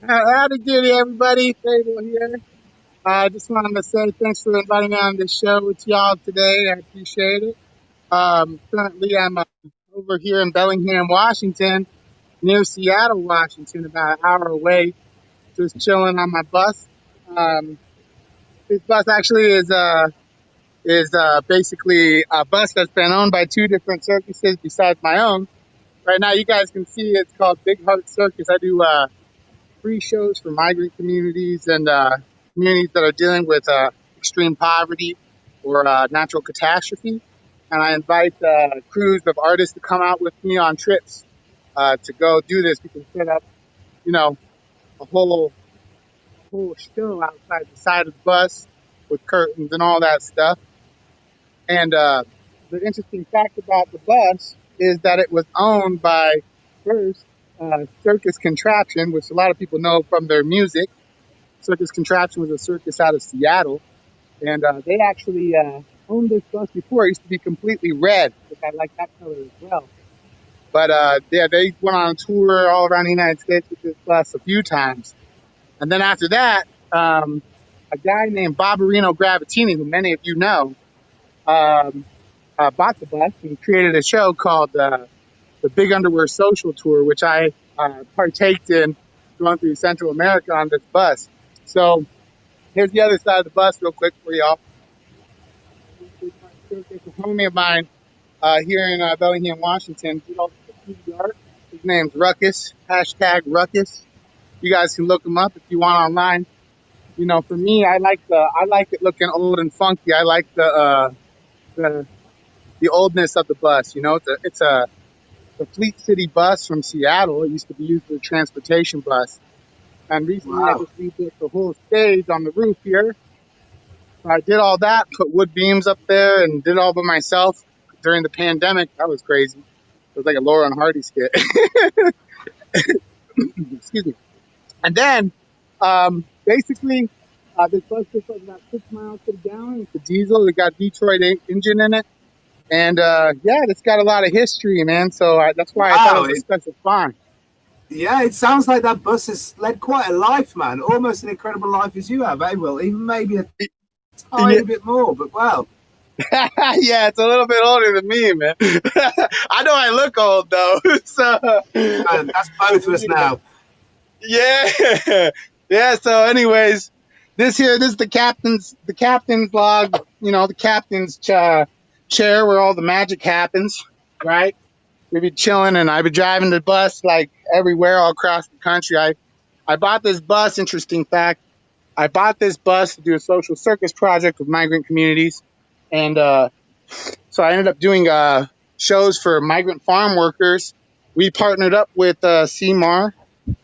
Howdy doody, everybody. Faeble here. I just wanted to say thanks for inviting me on this show with y'all today. I appreciate it. Currently, I'm over here in Bellingham, Washington, near Seattle, Washington, about an hour away, just chilling on my bus. Um, this bus actually is basically a bus that's been owned by two different circuses besides my own. Right now, you guys can see it's called BIG Heart Circus. I do free shows for migrant communities and communities that are dealing with extreme poverty or natural catastrophe. And I invite crews of artists to come out with me on trips to go do this. We can set up, you know, a whole show outside the side of the bus with curtains and all that stuff. And the interesting fact about the bus is that it was owned by first Circus Contraption, which a lot of people know from their music. Circus Contraption was a circus out of Seattle, and they actually owned this bus before. It used to be completely red, which I like that color as well. But yeah, they went on a tour all around the United States with this bus a few times. And then after that, a guy named Barbarino Gravatini, who many of you know, um, bought the bus and created a show called the Big Underwear Social Tour, which I partaked in going through Central America on this bus. So here's the other side of the bus real quick for y'all. It's a homie of mine here in Bellingham, Washington. He also does art. His name's Ruckus, hashtag Ruckus. You guys can look him up if you want online. You know, for me, I like it looking old and funky. I like the the oldness of the bus. You know, it's a the Fleet City bus from Seattle. It used to be used as a transportation bus. And recently I Wow. just rebuilt the whole stage on the roof here. So I did all that, put wood beams up there and did it all by myself during the pandemic. That was crazy. It was like a Laura and Hardy skit. Excuse me. And then, basically, this bus took like about 6 miles to the gallon. It's a diesel. It got Detroit engine in it. And, yeah, it's got a lot of history, man. So that's why I thought it Wow. was a special find. Yeah, it sounds like that bus has led quite a life, man. Almost an incredible life as you have, eh? Well, even maybe a Yeah, tiny bit more, but wow. yeah, it's a little bit older than me, man. I know I look old though. So And that's both of us now. yeah, yeah. So, anyways, this is the captain's log. You know, the captain's chair where all the magic happens, right? We be chilling, and I be driving the bus like everywhere all across the country. I bought this bus. Interesting fact. I bought this bus to do a social circus project with migrant communities, and so I ended up doing shows for migrant farm workers. We partnered up with CMAR,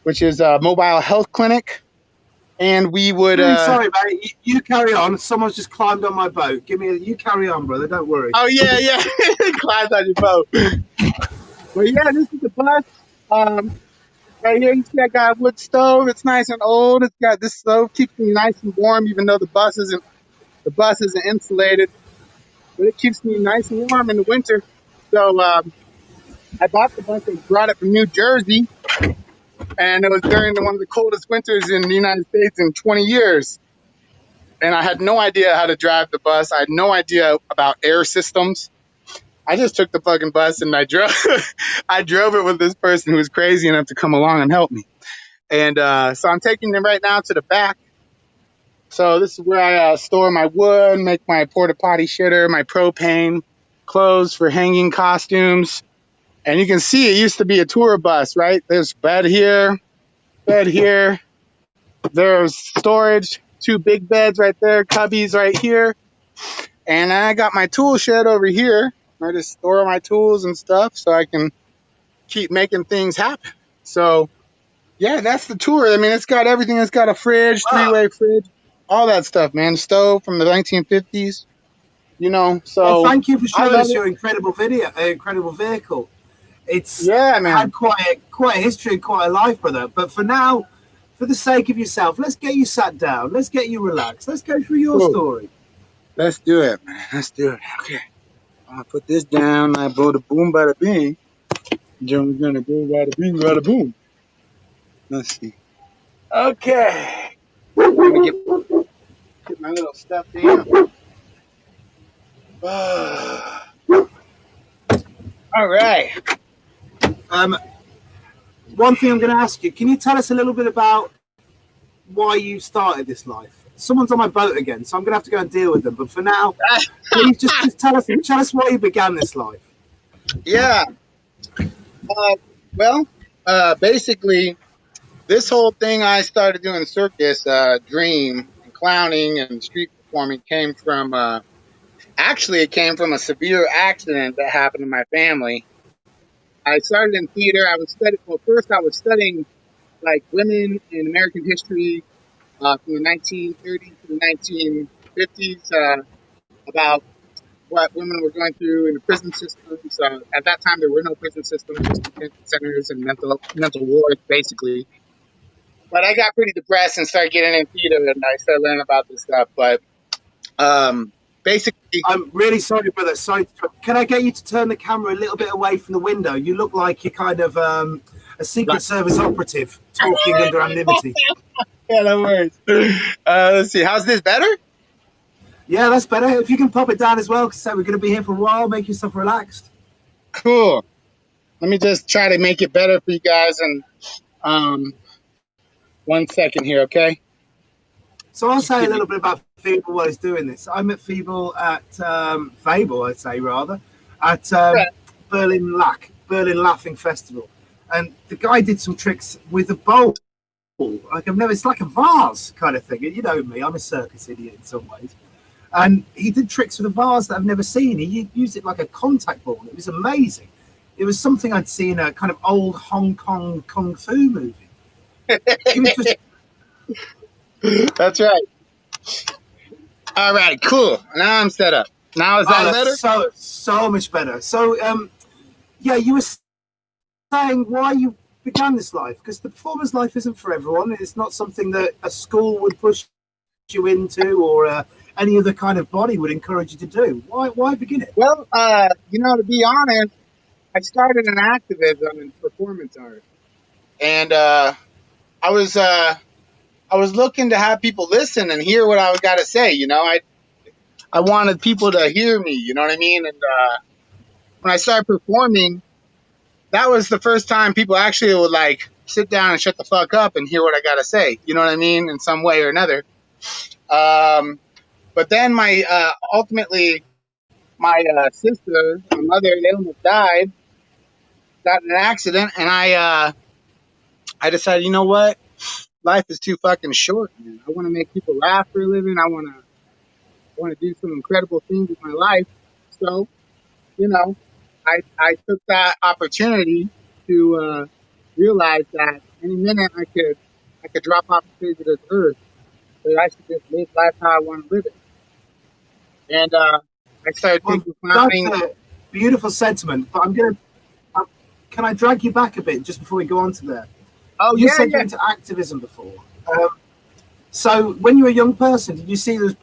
which is a mobile health clinic, and we would. Really sorry, mate. You carry on. Someone's just climbed on my boat. You carry on, brother. Don't worry. Oh yeah, yeah, climbed on your boat. But yeah, this is the bus. Um, right here, you see I got a wood stove. It's nice and old. It's got this stove keeps me nice and warm, even though the bus isn't insulated, but it keeps me nice and warm in the winter. So I bought the bus and brought it from New Jersey, and it was during one of the coldest winters in the United States in 20 years. And I had no idea how to drive the bus. I had no idea about air systems. I just took the fucking bus and I drove. I drove it with this person who was crazy enough to come along and help me. And so I'm taking them right now to the back. So this is where I store my wood, make my porta potty shitter, my propane, clothes for hanging costumes. And you can see it used to be a tour bus, right? There's bed here, bed here. There's storage, two big beds right there, cubbies right here. And I got my tool shed over here. I just store my tools and stuff so I can keep making things happen. So yeah, that's the tour. I mean, it's got everything. It's got a fridge, Wow. three-way fridge, all that stuff, man. Stove from the 1950s, you know. Well, So thank you for I showing love us it. your incredible vehicle. It's Yeah, had man. quite a history, quite a life, brother. But for now, for the sake of yourself, let's get you sat down. Let's get you relaxed. Let's go through your Cool. story. Let's do it, man. Let's do it. Okay. I'll put this down. I blow the boom, bada bing. Jones gonna go bada bing, bada boom. Let's see. Okay. I'm gonna get my little stuff down. All right. One thing I'm going to ask you, can you tell us a little bit about why you started this life? Someone's on my boat again, so I'm going to have to go and deal with them. But for now, please just tell us why you began this life. Yeah. Well, basically, this whole thing I started doing circus, dream, and clowning, and street performing came from, actually, it came from a severe accident that happened in my family. I started in theater. First I was studying like women in American history from the 1930s to the 1950s, about what women were going through in the prison systems. At that time, there were no prison systems, just detention centers and mental wards, basically. But I got pretty depressed and started getting in theater, and I started learning about this stuff. But basically, I'm really sorry, brother. Sorry. Can I get you to turn the camera a little bit away from the window? You look like you're kind of a Secret Service operative talking under anonymity. Yeah, no worries. Let's see. How's this better? Yeah, that's better. If you can pop it down as well, because we're going to be here for a while. Make yourself relaxed. Cool. Let me just try to make it better for you guys. And 1 second here, okay? So I'll say a little bit about Faeble while he's doing this. I met Faeble at Faeble, I'd say rather, at Berlin Laughing Festival, and the guy did some tricks with a bowl. Like it's like a vase kind of thing. You know me, I'm a circus idiot in some ways. And he did tricks with a vase that I've never seen. He used it like a contact ball. It was amazing. It was something I'd seen in a kind of old Hong Kong kung fu movie. That's right. All right, cool. Now I'm set up. Now is that better? So much better. So, yeah, you were saying why you began this life, because the performer's life isn't for everyone. It's not something that a school would push you into, or any other kind of body would encourage you to do. Why begin it? Well, to be honest, I started in activism and performance art, and I was looking to have people listen and hear what I got to say. I wanted people to hear me. You know what I mean? And when I started performing, that was the first time people actually would like sit down and shut the fuck up and hear what I got to say. You know what I mean? In some way or another. But then ultimately my sister, my mother, they almost died, got in an accident, and I decided, you know what? Life is too fucking short, man. I want to make people laugh for a living. I want to do some incredible things with my life. So, I took that opportunity to realize that any minute I could drop off the face of this earth, but I should just live life how I want to live it. And I started thinking, that's a beautiful sentiment. But can I drag you back a bit just before we go on to that? Oh, you said you're into activism before. So when you were a young person, did you see those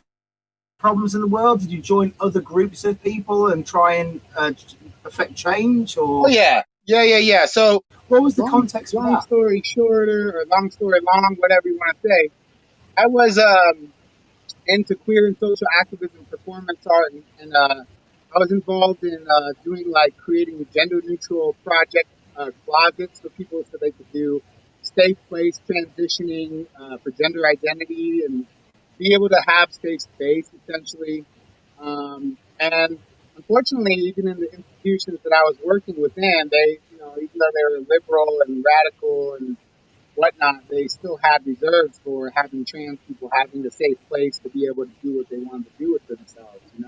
problems in the world? Did you join other groups of people and try and affect change? Or yeah. So what was the context for that? Long story shorter, or long story long, whatever you want to say. I was into queer and social activism, performance art, and I was involved in creating a gender-neutral project closets for people so they could do safe place transitioning for gender identity and be able to have safe space, essentially. And unfortunately, even in the institutions that I was working within, they, even though they were liberal and radical and whatnot, they still had reserves for having trans people having a safe place to be able to do what they wanted to do with themselves, and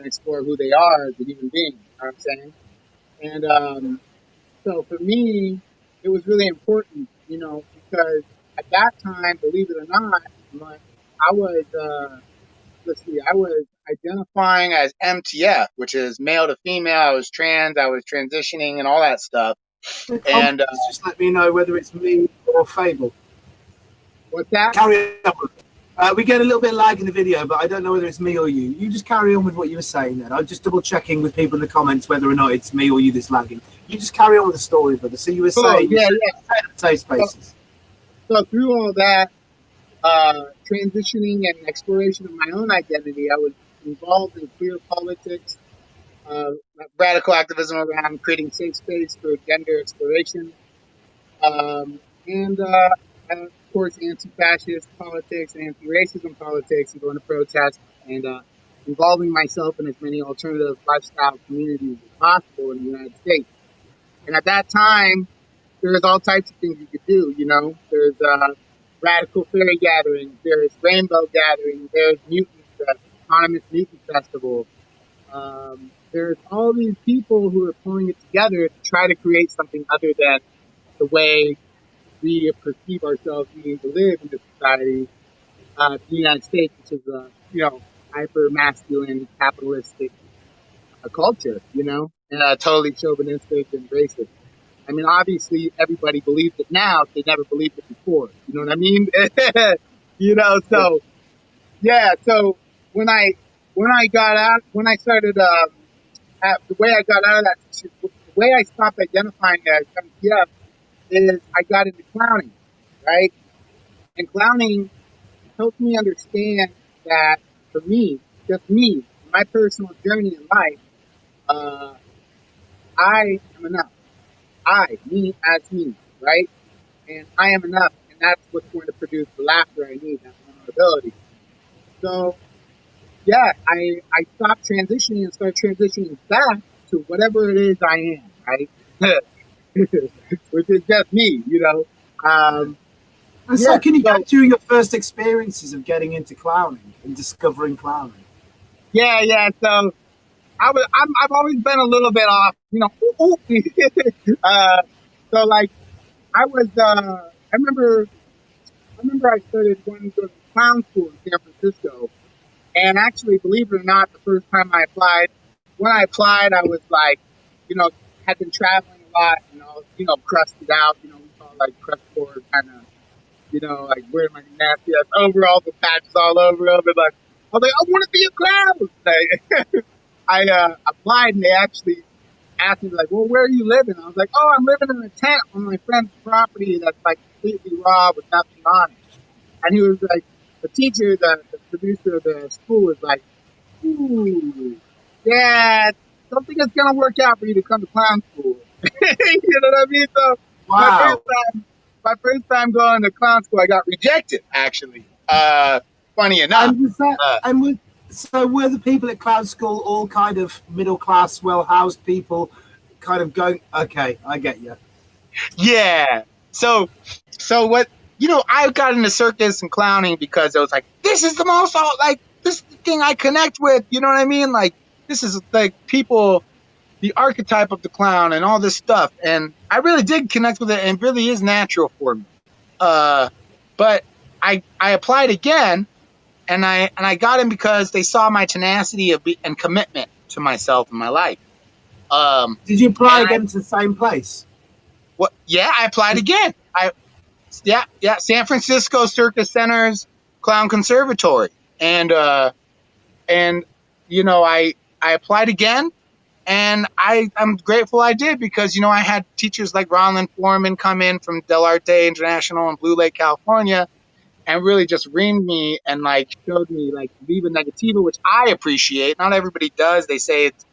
explore who they are as a human being. You know what I'm saying? And so for me, it was really important, because at that time, believe it or not, I was identifying as MTF, which is male to female. I was trans, I was transitioning and all that stuff. And just let me know whether it's me or Faeble. What's that? Carry on. We get a little bit of lag in the video, but I don't know whether it's me or you. You just carry on with what you were saying then. I'm just double checking with people in the comments whether or not it's me or you that's lagging. You just carry on with the story, brother. So you were saying, safe spaces. So through all that transitioning and exploration of my own identity, I was involved in queer politics, uh, radical activism around creating safe space for gender exploration, and of course anti-fascist politics and anti-racism politics, and going to protests and involving myself in as many alternative lifestyle communities as possible in the United States. And at that time, there's all types of things you could do. You know, there's radical fairy gatherings, there's rainbow gatherings, there's autonomous mutant festival. There's all these people who are pulling it together to try to create something other than the way we perceive ourselves needing to live in this society, the United States, which is hyper masculine, capitalistic culture, and totally chauvinistic and racist. I mean, obviously, everybody believes it now. They never believed it before. You know what I mean? So yeah. So when I got out, when I started, the way I got out of that, the way I stopped identifying as MTF is I got into clowning, right? And clowning helped me understand that for me, just me, my personal journey in life, I am enough. Me as me, right? And I am enough, and that's what's going to produce the laughter I need, that vulnerability. So, yeah, I stopped transitioning and started transitioning back to whatever it is I am, right? Which is just me, And so, can you go through your first experiences of getting into clowning and discovering clowning? Yeah. So I've always been a little bit off, so like I was, I remember I started wanting to go to clown school in San Francisco, and actually, believe it or not, the first time I applied, when I applied, I was like, had been traveling a lot, crusted out, we call it like crust board kind of, like wearing my nasty ass overalls with patches all over them, and like, I was like, I want to be a clown. Like, I applied, and they actually asked me like, well, where are you living? I was like, oh, I'm living in a tent on my friend's property that's like completely raw with nothing on it. And he was like, the teacher, the producer of the school was like, ooh, yeah, something is going to work out for you to come to clown school. You know what I mean? So wow. my first time going to clown school, I got rejected, actually. Funny enough. So were the people at clown school all kind of middle class, well housed people, kind of going, okay, I get you. Yeah. So what? I got into circus and clowning because it was like, this is the most this is the thing I connect with. You know what I mean? Like, this is like people, the archetype of the clown and all this stuff, and I really did connect with it, and it really is natural for me. But I applied again. And I got in because they saw my tenacity and commitment to myself and my life. Did you apply again to the same place? What? Yeah, I applied again. San Francisco Circus Center's Clown Conservatory, and I applied again, and I'm grateful I did, because I had teachers like Ronlyn Foreman come in from Del Arte International in Blue Lake, California, and really just reamed me and like showed me like Viva Negativa, which I appreciate. Not everybody does. They say it's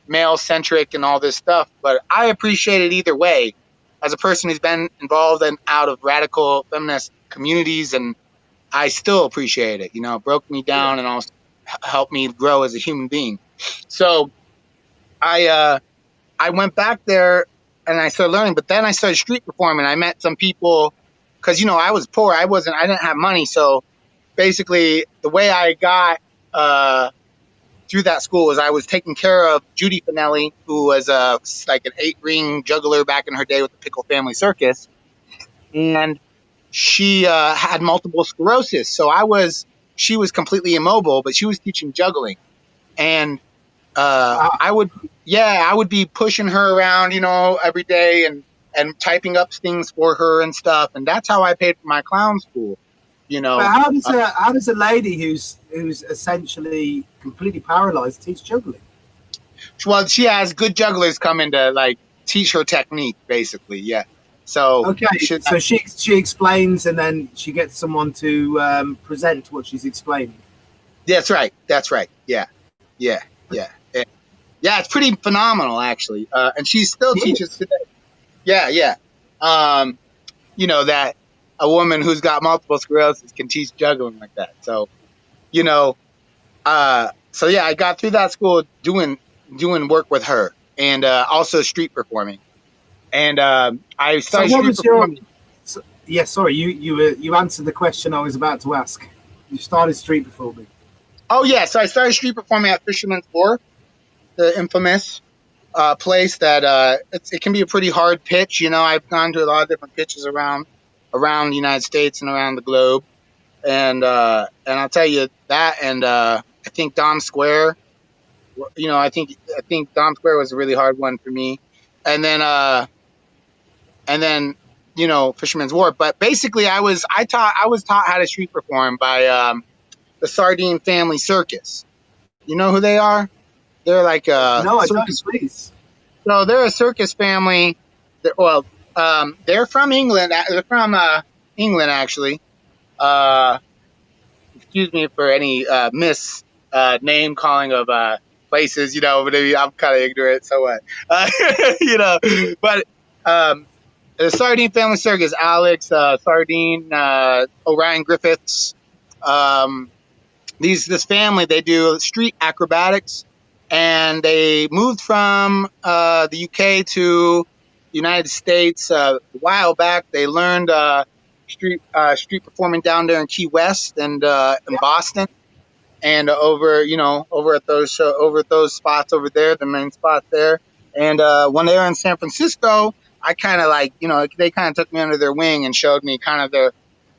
male centric and all this stuff, but I appreciate it either way. As a person who's been involved and out of radical feminist communities, and I still appreciate it. It broke me down and also helped me grow as a human being. So I went back there and I started learning, but then I started street performing. I met some people, because I was poor. I didn't have money. So basically, the way I got through that school was I was taking care of Judy Finelli, who was like an 8-ring juggler back in her day with the Pickle Family Circus, and she had multiple sclerosis. So she was completely immobile, but she was teaching juggling, and I would be pushing her around, every day and typing up things for her and stuff, and that's how I paid for my clown school. But how does a lady who's essentially completely paralyzed teach juggling? Well, she has good jugglers come in to like teach her technique, basically. Yeah. So Okay, so she explains, and then she gets someone to present what she's explaining. That's right. That's right. Yeah. Yeah. Yeah. Yeah. Yeah. It's pretty phenomenal, actually. And she still teaches today. Yeah. Yeah. You know, that a woman who's got multiple sclerosis can teach juggling like that. So, you know, so yeah, I got through that school doing work with her, and also street performing. And I So started what street was your? performing. Yeah, sorry, you answered the question I was about to ask. You started street performing. Oh yeah, so I started street performing at Fisherman's Wharf, the infamous place that it can be a pretty hard pitch. You know, I've gone to a lot of different pitches around the United States and around the globe, and I'll tell you that. And I think Dom Square. You know, I think Dom Square was a really hard one for me, and then you know, Fisherman's Wharf. But basically, I was taught how to street perform by the Sardine Family Circus. You know who they are? They're like a no, I circus. don't. Please. So they're a circus family. They're from England. They're from England, actually. Excuse me for any name calling of places. You know, but I'm kind of ignorant. So what? You know, but the Sardine Family Circus, Alex Sardine, Orion Griffiths. This family, they do street acrobatics, and they moved from the UK to the United States a while back. They learned street performing down there in Key West and in Boston, and over at those spots over there, the main spots there. And when they were in San Francisco, I kind of they kind of took me under their wing and showed me kind of their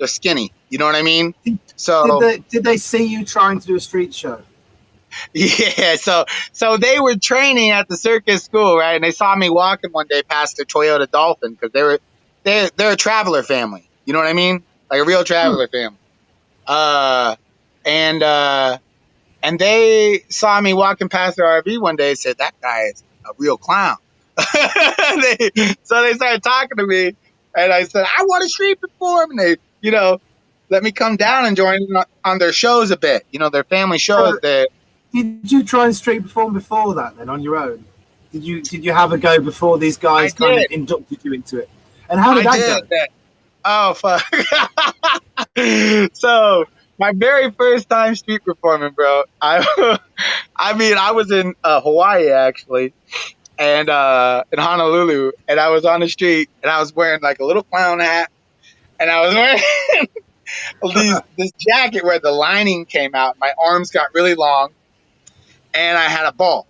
skinny. You know what I mean? So did they see you trying to do a street show? Yeah, so they were training at the circus school, right? And they saw me walking one day past their Toyota Dolphin, because they're a traveler family. You know what I mean? Like a real traveler family. And they saw me walking past their RV one day and said, "That guy is a real clown." So they started talking to me, and I said, "I want to street perform." And they, let me come down and join on their shows a bit. Their family shows. Did you try and street perform before that then on your own? Did you have a go before these guys kind of inducted you into it? And how did that go? Oh, fuck. So my very first time street performing, bro, I was in Hawaii, actually, and in Honolulu, and I was on the street, and I was wearing like a little clown hat, and I was wearing this jacket where the lining came out. My arms got really long, and I had a ball,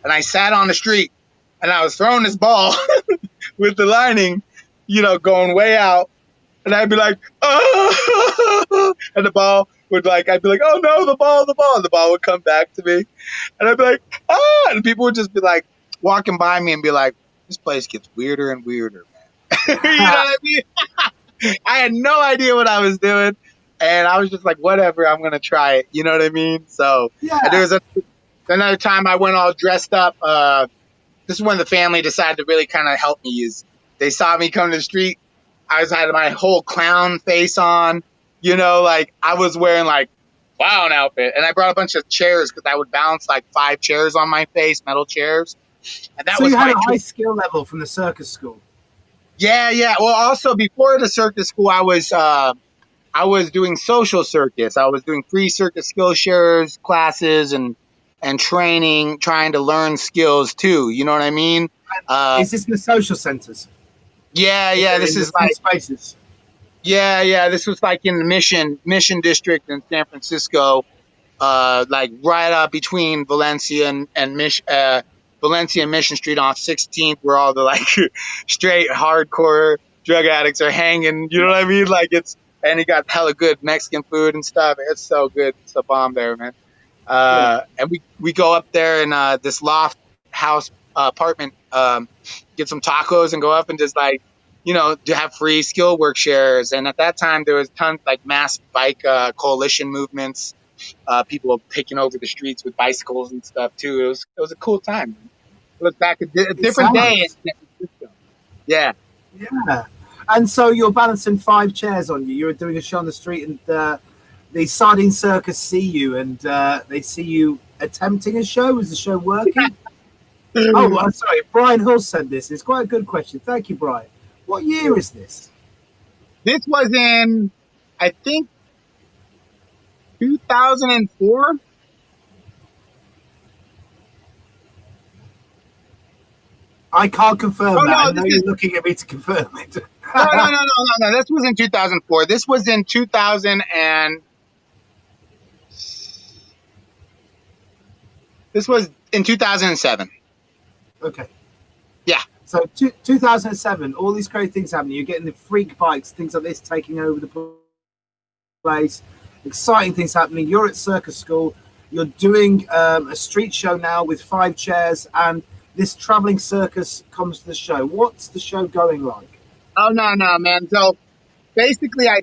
and I sat on the street, and I was throwing this ball with the lining, going way out, and I'd be like, "Oh," and the ball would I'd be like, "Oh no, the ball," and the ball would come back to me, and I'd be like, "Oh," and people would just be like walking by me and be like, "This place gets weirder and weirder, man." You know what I mean? I had no idea what I was doing, and I was just like, whatever, I'm gonna try it. You know what I mean? So yeah. There was another time I went all dressed up. This is when the family decided to really kind of help me. They saw me come to the street. I had my whole clown face on, I was wearing clown outfit, and I brought a bunch of chairs because I would balance 5 chairs on my face, metal chairs. And that so was you had a high skill level from the circus school. Yeah. Well, also before the circus school, I was doing social circus. I was doing free circus skill shares classes and training, trying to learn skills too. You know what I mean? Is this in the social centers? Yeah. This is spaces. Yeah. This was in the Mission District in San Francisco, right up between Valencia and Mission Street off 16th, where all the straight hardcore drug addicts are hanging. You know what I mean? And he got hella good Mexican food and stuff. It's so good. It's a bomb there, man. And we go up there in this loft house apartment, get some tacos and go up and just to have free skill work shares. And at that time there was tons mass bike coalition movements, people taking over the streets with bicycles and stuff too. It was a cool time. It was back a different day in San Francisco. Yeah. Yeah. And so you're balancing 5 chairs on you. You're doing a show on the street, and the Sardine Circus see you, and they see you attempting a show. Is the show working? Oh, I'm sorry. Brian Hull said this. It's quite a good question. Thank you, Brian. What year is this? This was in, I think, 2004. I can't confirm that. No, I know you're looking at me to confirm it. no. This was in 2004. This was in 2000 and this was in 2007. Okay. Yeah. So 2007, all these great things happening. You're getting the freak bikes, things like this taking over the place. Exciting things happening. You're at circus school. You're doing a street show now with 5 chairs, and this traveling circus comes to the show. What's the show going like? Oh, no, man. So basically, I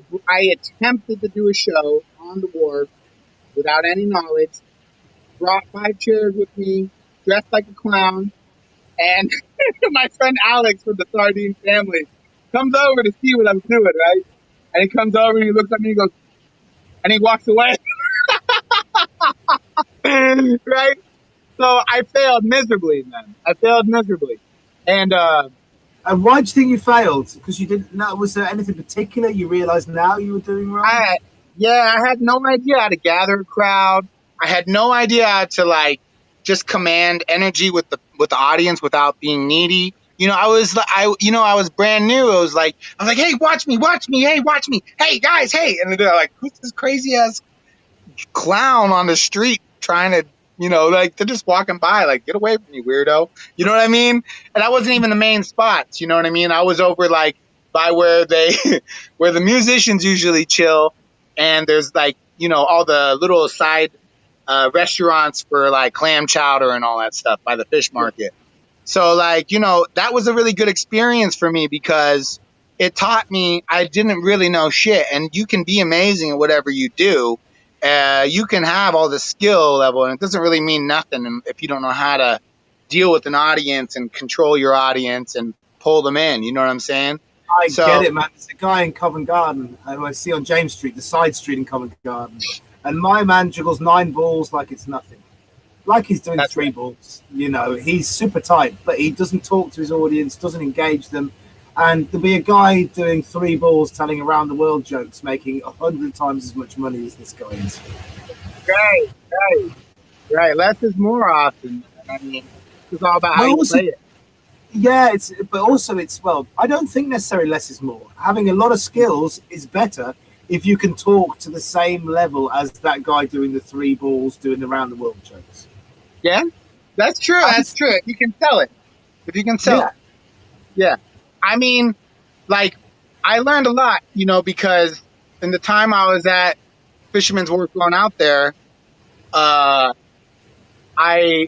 attempted to do a show on the wharf without any knowledge, brought 5 chairs with me, dressed like a clown, and my friend Alex from the Sardine family comes over to see what I'm doing, right? And he comes over and he looks at me and he goes, and he walks away. Right? So I failed miserably, man. And why do you think you failed? Because you didn't know. Was there anything particular you realized now you were doing wrong? I had no idea how to gather a crowd. I had no idea how to just command energy with the audience without being needy. I was brand new. I was like, hey, watch me. Hey, watch me. Hey, guys, hey. And they're like, who's this crazy ass clown on the street trying to, they're just walking by, like, get away from me, weirdo. You know what I mean? And I wasn't even the main spots. You know what I mean? I was over by where where the musicians usually chill. And there's all the little side restaurants for clam chowder and all that stuff by the fish market. So that was a really good experience for me because it taught me I didn't really know shit. And you can be amazing at whatever you do. You can have all the skill level, and it doesn't really mean nothing if you don't know how to deal with an audience and control your audience and pull them in. You know what I'm saying? I get it, man. There's a guy in Covent Garden who I see on James Street, the side street in Covent Garden, and my man juggles 9 balls like it's nothing. Like he's doing 3 balls. He's super tight, but he doesn't talk to his audience, doesn't engage them. And there'll be a guy doing 3 balls telling around the world jokes, making 100 times as much money as this guy is. Right. Less is more often. I mean, it's all about how you play it. Yeah, I don't think necessarily less is more. Having a lot of skills is better if you can talk to the same level as that guy doing the 3 balls, doing the round the world jokes. Yeah, that's true. That's true. You can sell it. If you can sell it. Yeah. I mean, I learned a lot, because in the time I was at Fisherman's Wharf going out there, I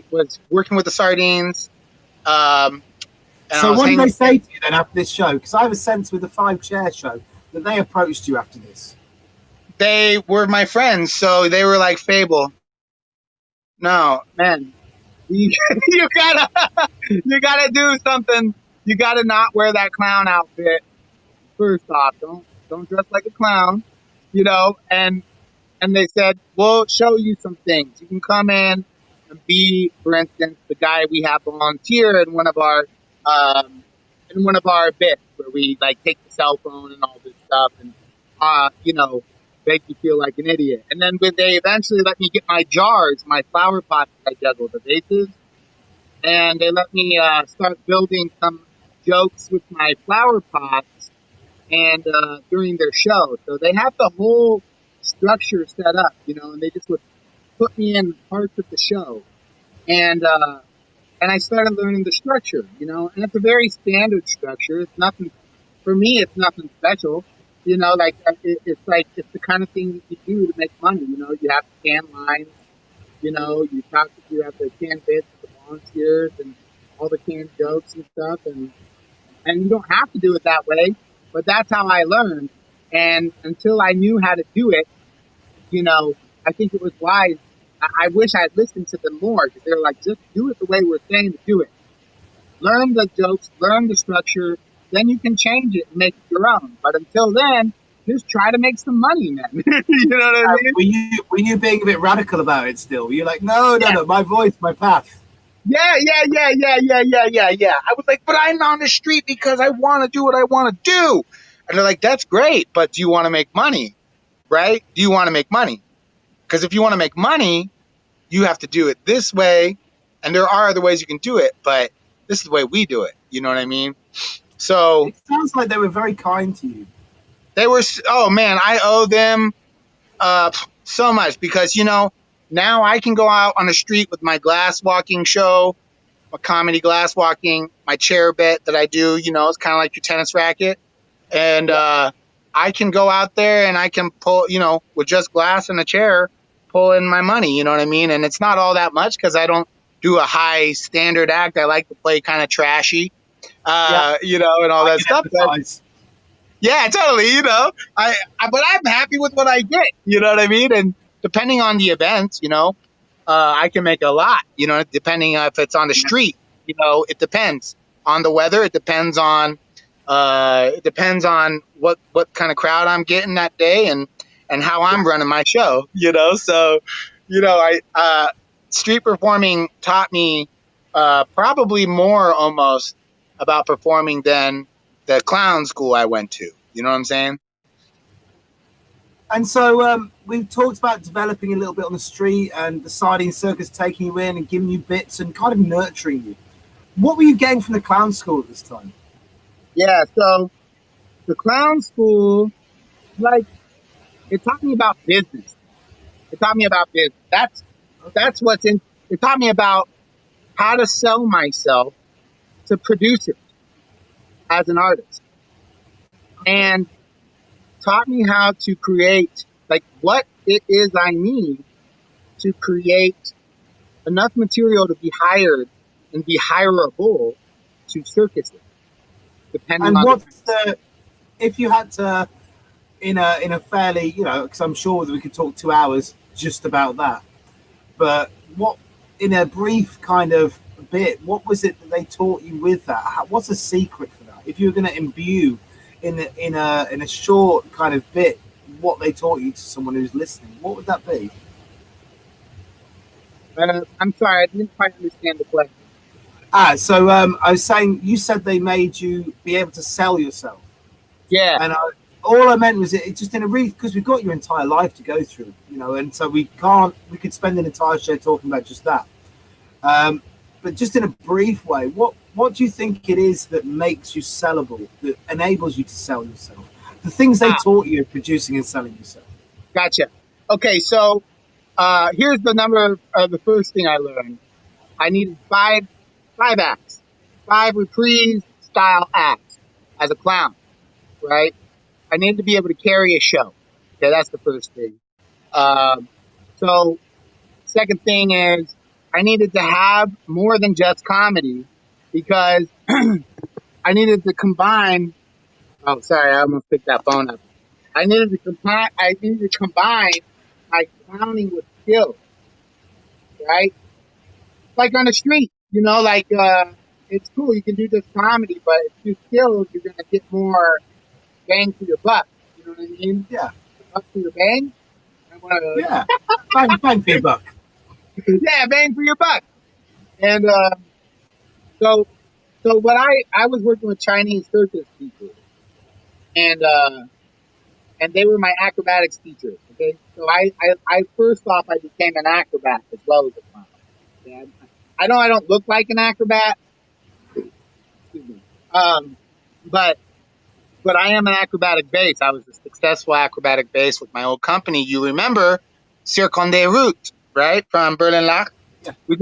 was working with the sardines. So what did they say to you then after this show? Because I have a sense with the 5-chair show that they approached you after this. They were my friends, so they were like, Faeble, no, man, you gotta do something. You gotta not wear that clown outfit. First off, don't dress like a clown, and they said, we'll show you some things. You can come in and be, for instance, the guy we have volunteer in one of our bits where we take the cell phone and all this stuff and make you feel like an idiot. And then they eventually let me get my jars, my flower pots that I juggle, the vases, and they let me start building some jokes with my flower pots and during their show. So they have the whole structure set up, and they just would put me in parts of the show. And I started learning the structure, and it's a very standard structure. It's nothing, for me, it's nothing special. It's the kind of thing that you do to make money. You have the can lines, you have the can bits with the volunteers and all the canned jokes and stuff. And you don't have to do it that way, but that's how I learned. And until I knew how to do it, I think it was wise. I wish I had listened to them more because they were like, just do it the way we're saying to do it. Learn the jokes, learn the structure, then you can change it and make it your own. But until then, just try to make some money, man. You know what I mean? Were you being a bit radical about it still? Were you like, no, my voice, my path? Yeah. I was like, but I'm on the street because I want to do what I want to do. And they're like, that's great, but do you want to make money? Right? Do you want to make money? Because if you want to make money, you have to do it this way. And there are other ways you can do it, but this is the way we do it. You know what I mean? So it sounds like they were very kind to you. They were, oh man, I owe them so much because, now I can go out on the street with my glass walking show, my comedy glass walking, my chair bet that I do, it's kind of like your tennis racket. And I can go out there and I can pull, with just glass and a chair, pull in my money, you know what I mean? And it's not all that much because I don't do a high standard act. I like to play kind of trashy, and all that stuff. Yeah, totally. But I'm happy with what I get. You know what I mean? And depending on the event, I can make a lot. Depending if it's on the street, it depends on the weather. It depends on what kind of crowd I'm getting that day and how I'm running my show. So street performing taught me probably more almost about performing than the clown school I went to. You know what I'm saying? And so we've talked about developing a little bit on the street and deciding circus taking you in and giving you bits and kind of nurturing you. What were you getting from the clown school at this time? Yeah, so the clown school, it taught me about business. It taught me about business. That's what's in. It taught me about how to sell myself to producers as an artist, and taught me how to create, what it is I need to create enough material to be hired and be hireable to circuses. Depending and on what's if you had to, in a fairly, because I'm sure that we could talk 2 hours just about that, but what, in a brief kind of bit, what was it that they taught you with that? What's a secret for that? If you were going to imbue in a short kind of bit what they taught you to someone who's listening, what would that be? I'm sorry, I didn't quite understand the question. So I was saying, you said they made you be able to sell yourself. Yeah. And all I meant was it just in a because we've got your entire life to go through, and so we could spend an entire show talking about just that. But just in a brief way, what do you think it is that makes you sellable, that enables you to sell yourself? The things they taught you of producing and selling yourself. Gotcha. Okay, so here's the first thing I learned. I needed five acts, 5 reprise style acts as a clown, right? I needed to be able to carry a show. Okay, that's the first thing. So second thing is I needed to have more than just comedy because I needed to combine. Oh, sorry, I almost picked that phone up. I needed to combine my clowning with skill, right? Like on the street, it's cool. You can do this comedy, but if you skills, you're gonna get more bang for your buck. You know what I mean? Yeah. Buck for your bang. Yeah. Bang for your buck. Yeah, bang for your buck. And so what I was working with Chinese circus people, and they were my acrobatics teachers. Okay, so I first off I became an acrobat as well as a clown. Okay? I know I don't look like an acrobat, excuse me, but I am an acrobatic bass. I was a successful acrobatic bass with my old company. You remember Cirque du Route, right, from Berlin-Lach? Yeah. We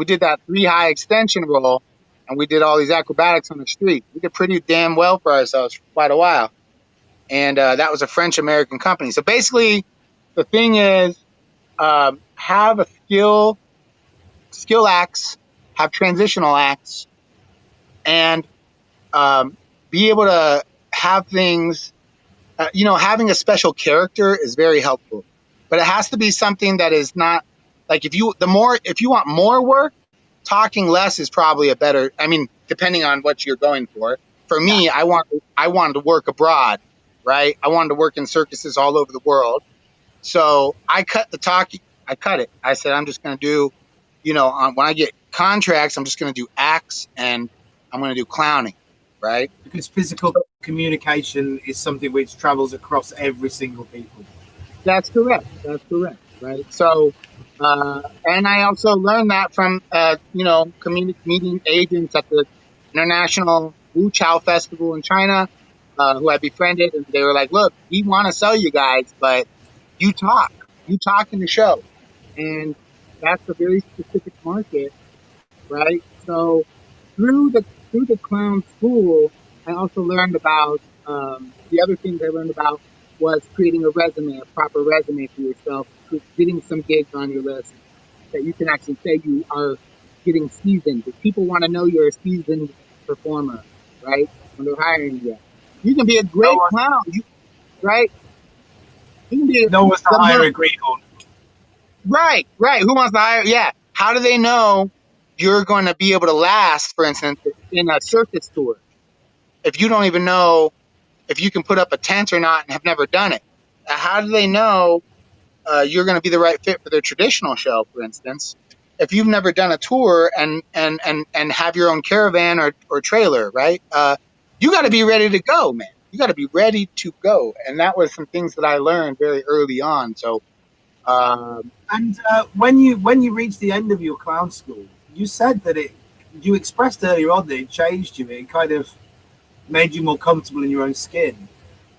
did that 3 high extension roll, and we did all these acrobatics on the street. We did pretty damn well for ourselves for quite a while. And that was a French-American company. So basically, the thing is, have a skill acts, have transitional acts, and be able to have things, having a special character is very helpful. But it has to be something that is not, like if you want more work, talking less is probably depending on what you're going for. for me, I wanted to work abroad, right? I wanted to work in circuses all over the world. So I cut the talking. I cut it. I said, I'm just going to do, when I get contracts, I'm just going to do acts and I'm going to do clowning, right? Because physical communication is something which travels across every single people. That's correct. That's correct. Right. So, and I also learned that from, meeting agents at the International Wu Chao Festival in China, who I befriended, and they were like, "Look, we want to sell you guys, but you talk in the show," and that's a very specific market, right? So through the clown school, I also learned about the other things I learned about was creating a resume, a proper resume for yourself, getting some gigs on your list that you can actually say you are getting seasoned. Because people want to know you're a seasoned performer, right? When they're hiring you, you can be a great clown, right? You can be no one's to hire a greenhorn. Right. Who wants to hire? Yeah. How do they know you're going to be able to last, for instance, in a circus tour? If you don't even know if you can put up a tent or not and have never done it, how do they know you're going to be the right fit for their traditional show, for instance? If you've never done a tour and have your own caravan or trailer, right? You got to be ready to go, man. You got to be ready to go. And that was some things that I learned very early on. So, and when you reached the end of your clown school, you said that you expressed earlier on that it changed you. It kind of made you more comfortable in your own skin.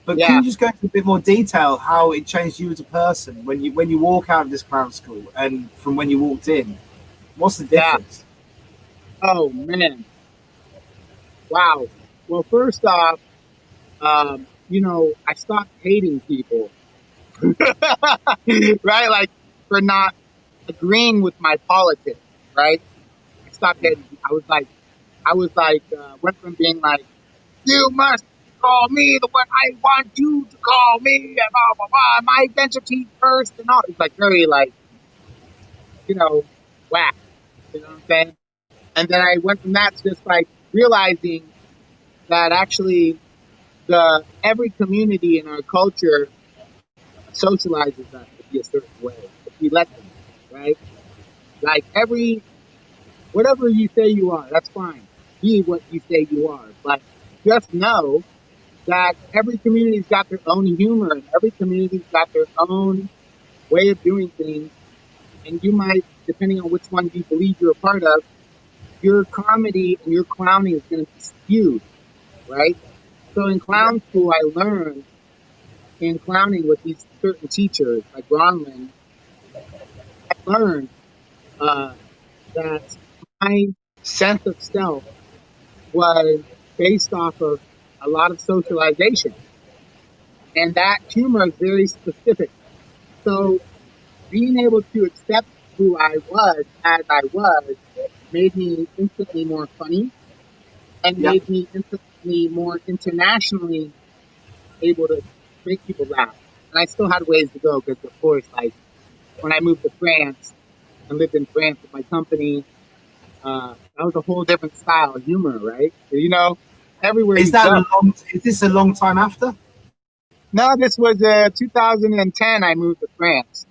But can you just go into a bit more detail how it changed you as a person when you walk out of this clown school and from when you walked in? What's the difference? Yeah. Oh man! Wow. Well, first off, I stopped hating people, right? Like for not agreeing with my politics, right? I stopped hating. I was like, went from being like, you must call me the one I want you to call me, and blah, blah, blah, my identity first, and all. It's like very like, whack, you know what I'm saying? And then I went from that to just like realizing that actually every community in our culture socializes us to be a certain way, if we let them, right? Like whatever you say you are, that's fine. Be what you say you are. But just know that every community's got their own humor and every community's got their own way of doing things. And you might, depending on which one you believe you're a part of, your comedy and your clowning is going to be skewed, right? So in clown school, I learned in clowning with these certain teachers like Bronwyn, I learned that my sense of self was based off of a lot of socialization. And that humor is very specific. So being able to accept who I was as I was made me instantly more funny and made me instantly more internationally able to make people laugh. And I still had ways to go because, of course, like when I moved to France and lived in France with my company, that was a whole different style of humor, right? Everywhere is this a long time after? No, this was 2010. I moved to France,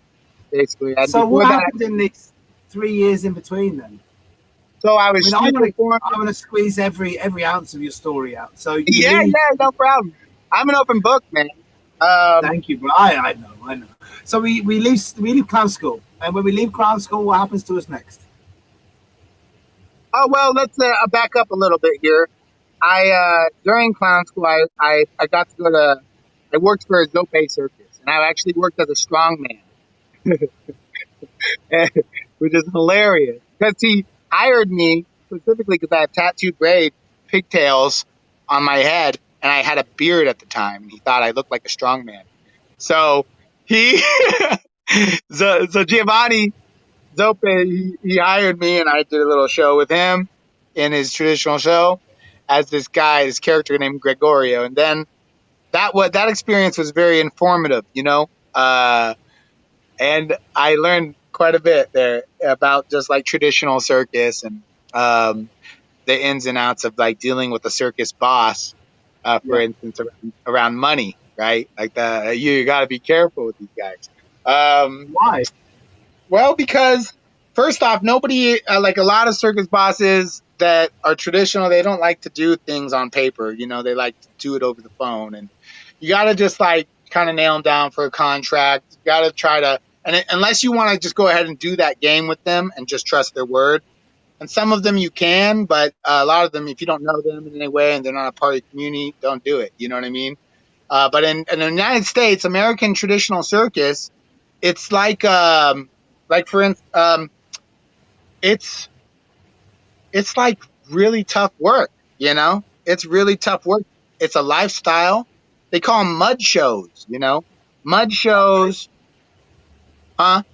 basically. And so what happened in these 3 years in between then? So I was. I want to squeeze every ounce of your story out. So yeah, no problem. I'm an open book, man. Thank you, bro. I know. So we leave clown school, and when we leave clown school, what happens to us next? Oh well, let's back up a little bit here. During clown school, I got to go to. I worked for a Zope circus, and I actually worked as a strongman, which is hilarious because he hired me specifically because I had tattooed braid pigtails on my head, and I had a beard at the time, and he thought I looked like a strongman. So so Giovanni Zope, he hired me, and I did a little show with him in his traditional show as this character named Gregorio. And then that experience was very informative, and I learned quite a bit there about just like traditional circus and the ins and outs of like dealing with a circus boss, for instance, around money, right? Like you got to be careful with these guys. Why? Well, because first off, nobody, like a lot of circus bosses that are traditional, they don't like to do things on paper. They like to do it over the phone, and you got to just like kind of nail them down for a contract. You got to try to, and unless you want to just go ahead and do that game with them and just trust their word. And some of them you can, but a lot of them, if you don't know them in any way and they're not a part of the community, don't do it. You know what I mean? But in the United States, American traditional circus, it's like for instance, it's like really tough work. It's really tough work. It's a lifestyle. They call them mud shows. Mud shows. Huh?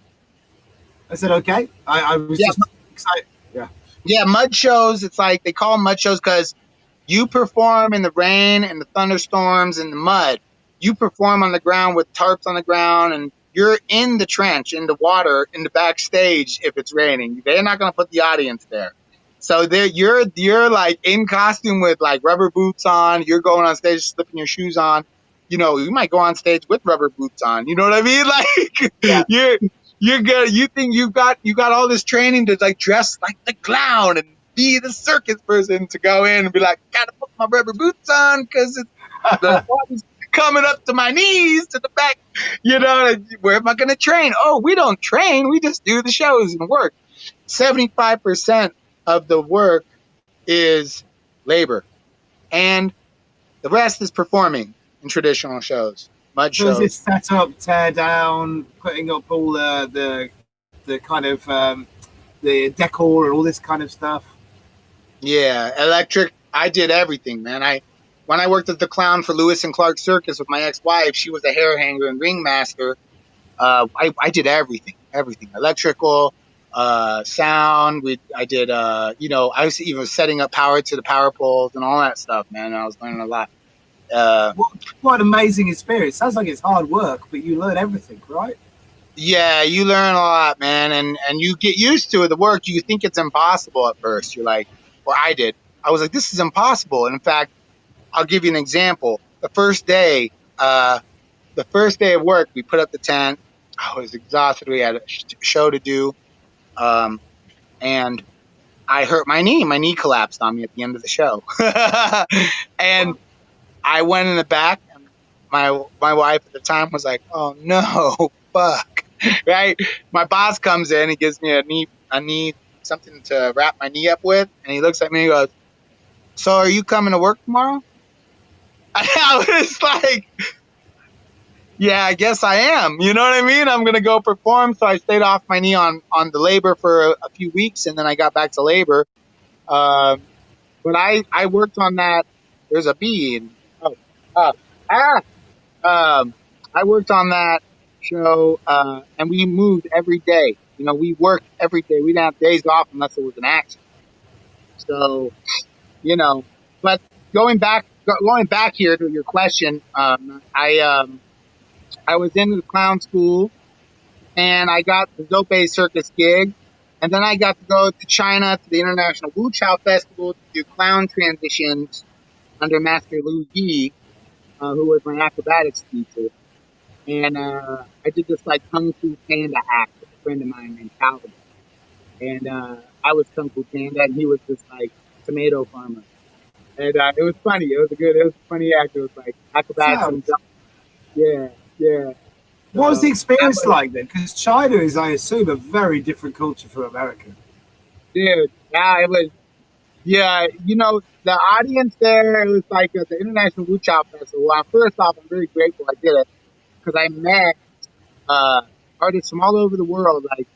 I said okay. I was just excited. Yeah, mud shows. It's like they call them mud shows because you perform in the rain and the thunderstorms and the mud. You perform on the ground with tarps on the ground, and you're in the trench, in the water, in the backstage if it's raining. They're not going to put the audience there. So you're like in costume with like rubber boots on. You're going on stage, slipping your shoes on. You might go on stage with rubber boots on. You know what I mean? Like you're good. You think you got all this training to like dress like the clown and be the circus person to go in and be like, gotta put my rubber boots on because the water's coming up to my knees to the back. Where am I going to train? Oh, we don't train. We just do the shows and work. 75% of the work is labor, and the rest is performing in traditional shows. Mud shows. So is it set up, tear down, putting up all the kind of the decor and all this kind of stuff? Yeah, electric. I did everything, man. When I worked as the clown for Lewis and Clark Circus with my ex-wife, she was a hair hanger and ringmaster. I did everything, electrical, sound. I did, I was even setting up power to the power poles and all that stuff, man. I was learning a lot. What an amazing experience. Sounds like it's hard work, but you learn everything, right? Yeah, you learn a lot, man, and you get used to the work. You think it's impossible at first. You're like, or I did. I was like, this is impossible. And in fact, I'll give you an example. The first day of work, we put up the tent. I was exhausted. We had a show to do, and I hurt my knee. My knee collapsed on me at the end of the show, and I went in the back, and my wife at the time was like, "Oh no, fuck!" Right? My boss comes in, he gives me a knee, something to wrap my knee up with, and he looks at me and goes, "So are you coming to work tomorrow?" I was like, "Yeah, I guess I am." You know what I mean? I'm gonna go perform. So I stayed off my knee on the labor for a few weeks, and then I got back to labor. But I worked on that. There's a bee. I worked on that show, and we moved every day. We worked every day. We didn't have days off unless it was an accident. So, but going back here to your question, I was in the clown school, and I got the Zope Circus gig, and then I got to go to China to the International Wu Chao Festival to do clown transitions under Master Liu Yi, who was my acrobatics teacher. And I did this like Kung Fu Panda act with a friend of mine named Calvin. And I was Kung Fu Panda, and he was this like tomato farmer. And it was funny. It was a funny act. It was like acrobatics and jump. Yeah. What was the experience like then? Because China is, I assume, a very different culture from America. Dude, yeah, it was. Yeah, the audience there, it was like the International Wu Chao Festival. Well, first off, I'm very grateful I did it because I met artists from all over the world, like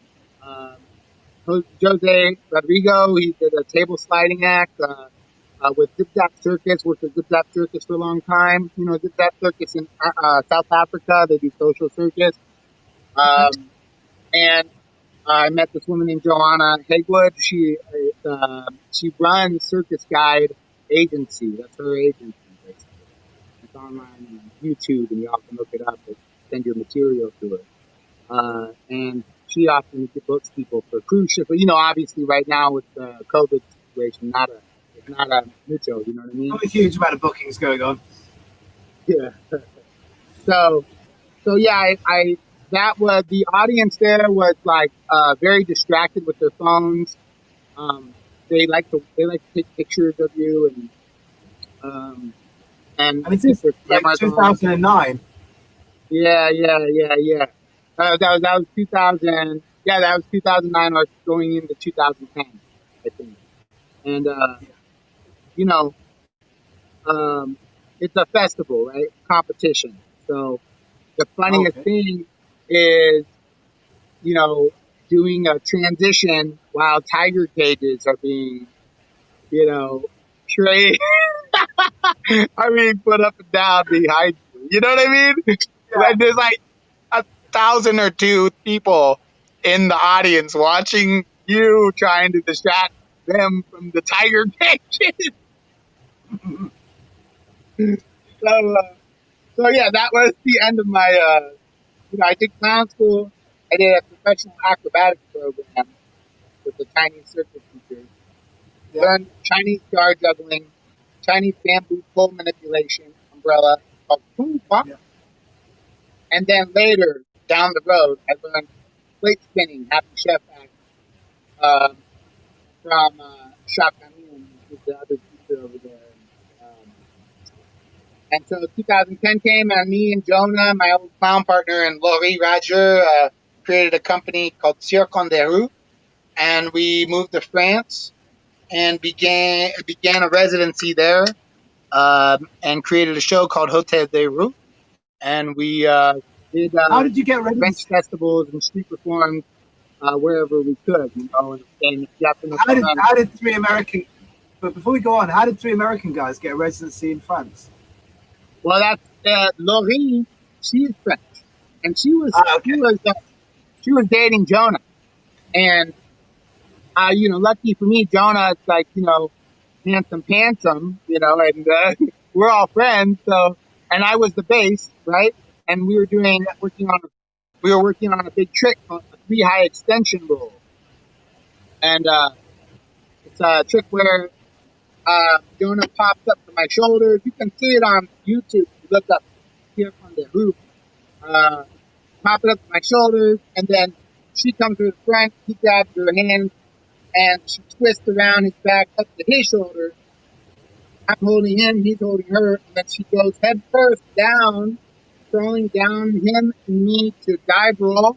Jose Rodrigo. He did a table sliding act with Zip Zap Circus, worked with Zip Zap Circus for a long time. Zip Zap Circus in South Africa, they do social circus. And I met this woman named Joanna Hegwood. She runs Circus Guide Agency. That's her agency, basically. It's online on YouTube, and y'all can look it up and send your material to her. And she often books people for cruise ships. But, obviously right now with the COVID situation, nada mucho. You know what I mean? Not a huge amount of bookings going on. Yeah. So yeah, I that was the audience there was like very distracted with their phones. Um, they like to take pictures of you and And is with this their like cameras on. 2009? Yeah. That was 2000. Yeah, that was 2009 or going into 2010, I think. And you know, um, it's a festival, right? Competition. So the Oh, funniest okay. thing is, you know, doing a transition while tiger cages are being, you know, tra- I mean, put up and down behind you. You know what I mean? Yeah. When there's like 1,000 or two people in the audience watching you trying to distract them from the tiger cages. So, so yeah, that was the end of my, I did clown school. I did a professional acrobatics program with the Chinese circus teachers. Yeah. Learned Chinese star juggling, Chinese bamboo pole manipulation umbrella called Kung Fa. Yeah. And then later, down the road, I learned plate spinning, Happy Chef Act, um, from Shakamin, who's the other teacher over there. And so 2010 came, and me and Jonah, my old clown partner, and Laurie Roger created a company called Cirque du Soleil, and we moved to France and began a residency there, and created a show called Hotel des Roues, and we did How did you get French residency? festivals and street performed wherever we could, and How did three American? But before we go on, how did three American guys get a residency in France? well, that's Laurie. She's French, and she was Ah, she okay. was uh, she was dating Jonah, and lucky for me, Jonah is like handsome, handsome, and we're all friends. So, and I was the bass, right? And we were working on a big trick called a three high extension roll, and it's a trick where Jonah pops up to my shoulders. You can see it on YouTube. You look up here on the roof. Uh, Pop it up to my shoulders, and then she comes to the front. He grabs her hand, and she twists around his back up to his shoulder. I'm holding him, he's holding her, and then she goes head first down, throwing down him and me to dive roll.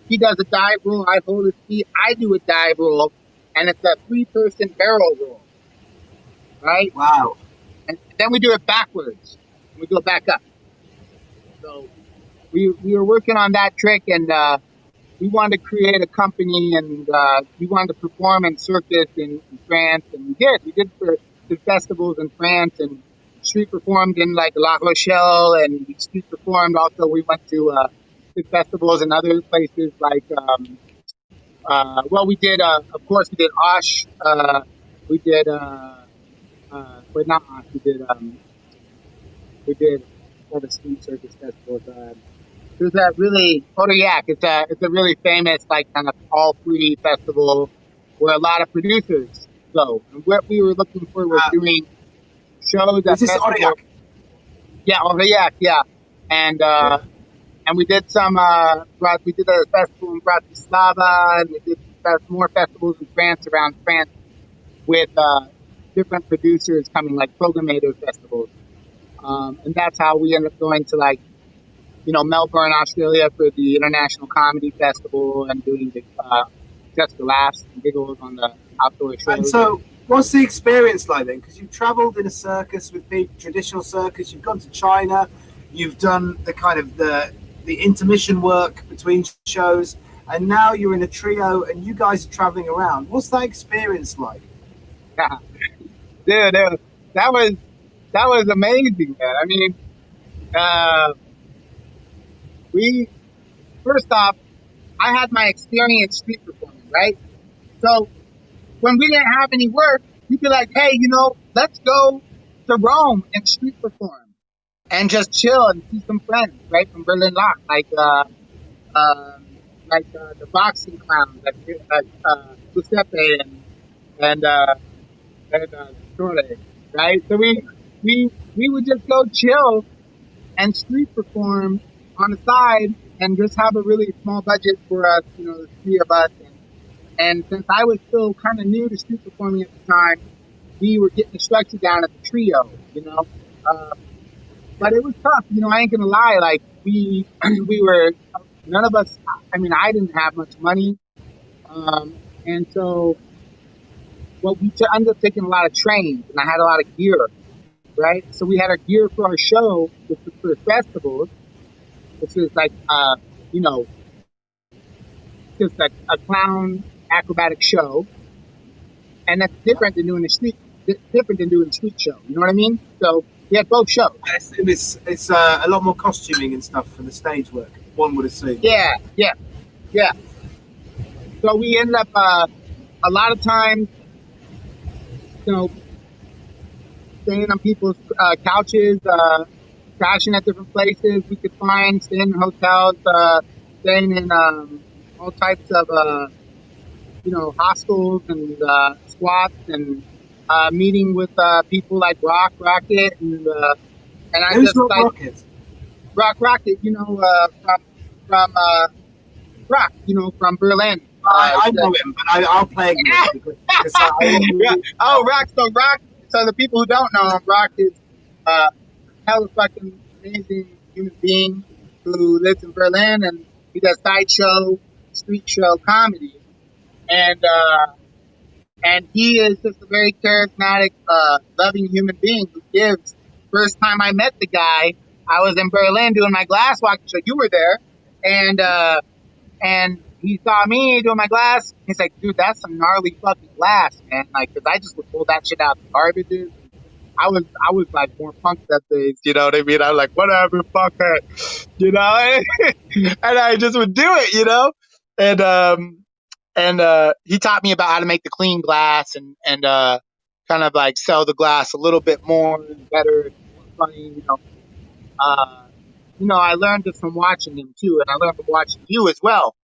He does a dive roll, I hold his feet, I do a dive roll, and it's a three-person barrel roll, right? Wow. And then we do it backwards, and we go back up. So we were working on that trick, and we wanted to create a company, and we wanted to perform in circus in France, and we did. We did for the festivals in France, and street performed in like La Rochelle, and we street performed also. We went to festivals in other places like we did of course we did Osh, we did but not Osh, we did other street circus festivals. There's a really Kodiak. It's a really famous like kind of all free festival where a lot of producers go. And what we were looking for was doing shows at Is this festivals. Aurillac? Yeah, Kodiak, yeah. And Yeah. and we did we did a festival in Bratislava, and we did more festivals in France, around France, with different producers coming, like programmator festivals. And that's how we ended up going to like Melbourne, Australia for the International Comedy Festival, and doing the Just for Laughs and Giggles on the outdoor And shows. so, what's the experience like then? Because you've travelled in a circus with big traditional circus. You've gone to China. You've done the kind of the intermission work between shows, and now you're in a trio, and you guys are travelling around. What's that experience like? Dude, that was amazing, man. I mean, we first off, I had my experience street performing, right? So when we didn't have any work, we'd be like, hey, let's go to Rome and street perform and just chill and see some friends, right, from Berlin Lock, the boxing clowns, like Giuseppe and sort of, right? So we would just go chill and street perform on the side and just have a really small budget for us, the three of us. And since I was still kind of new to street performing at the time, we were getting the structure down as a trio. But it was tough, I ain't gonna lie. Like we were, none of us. I mean, I didn't have much money, and so we ended up taking a lot of trains, and I had a lot of gear, right? So we had our gear for our show, which was for the festivals, which is like, you know, just a clown acrobatic show, and that's different than doing a street show. You know what I mean? So we had both shows. I assume it's a lot more costuming and stuff for the stage work. One would assume. Yeah. So we ended up a lot of times, staying on people's couches, crashing at different places we could find, staying in hotels, staying in all types of hostels and squats, and meeting with people like Rocket, and I Who's just like Rocket? Rocket, from Rock, from Berlin. I know him, but I'll play him. Rock. So the people who don't know him, Rock is a hella fucking amazing human being who lives in Berlin, and he does sideshow, street show comedy, and he is just a very charismatic, loving human being who gives. First time I met the guy, I was in Berlin doing my glass walking show. You were there, and he saw me doing my glass. He's like, dude, that's some gnarly fucking glass, man. Like, 'cause I just would pull that shit out of the garbages. I was like more punk that days, you know what I mean? I was like, whatever, fuck it, and I just would do it, and he taught me about how to make the clean glass and kind of like sell the glass a little bit more and better and more funny, I learned this from watching him too, and I learned from watching you as well.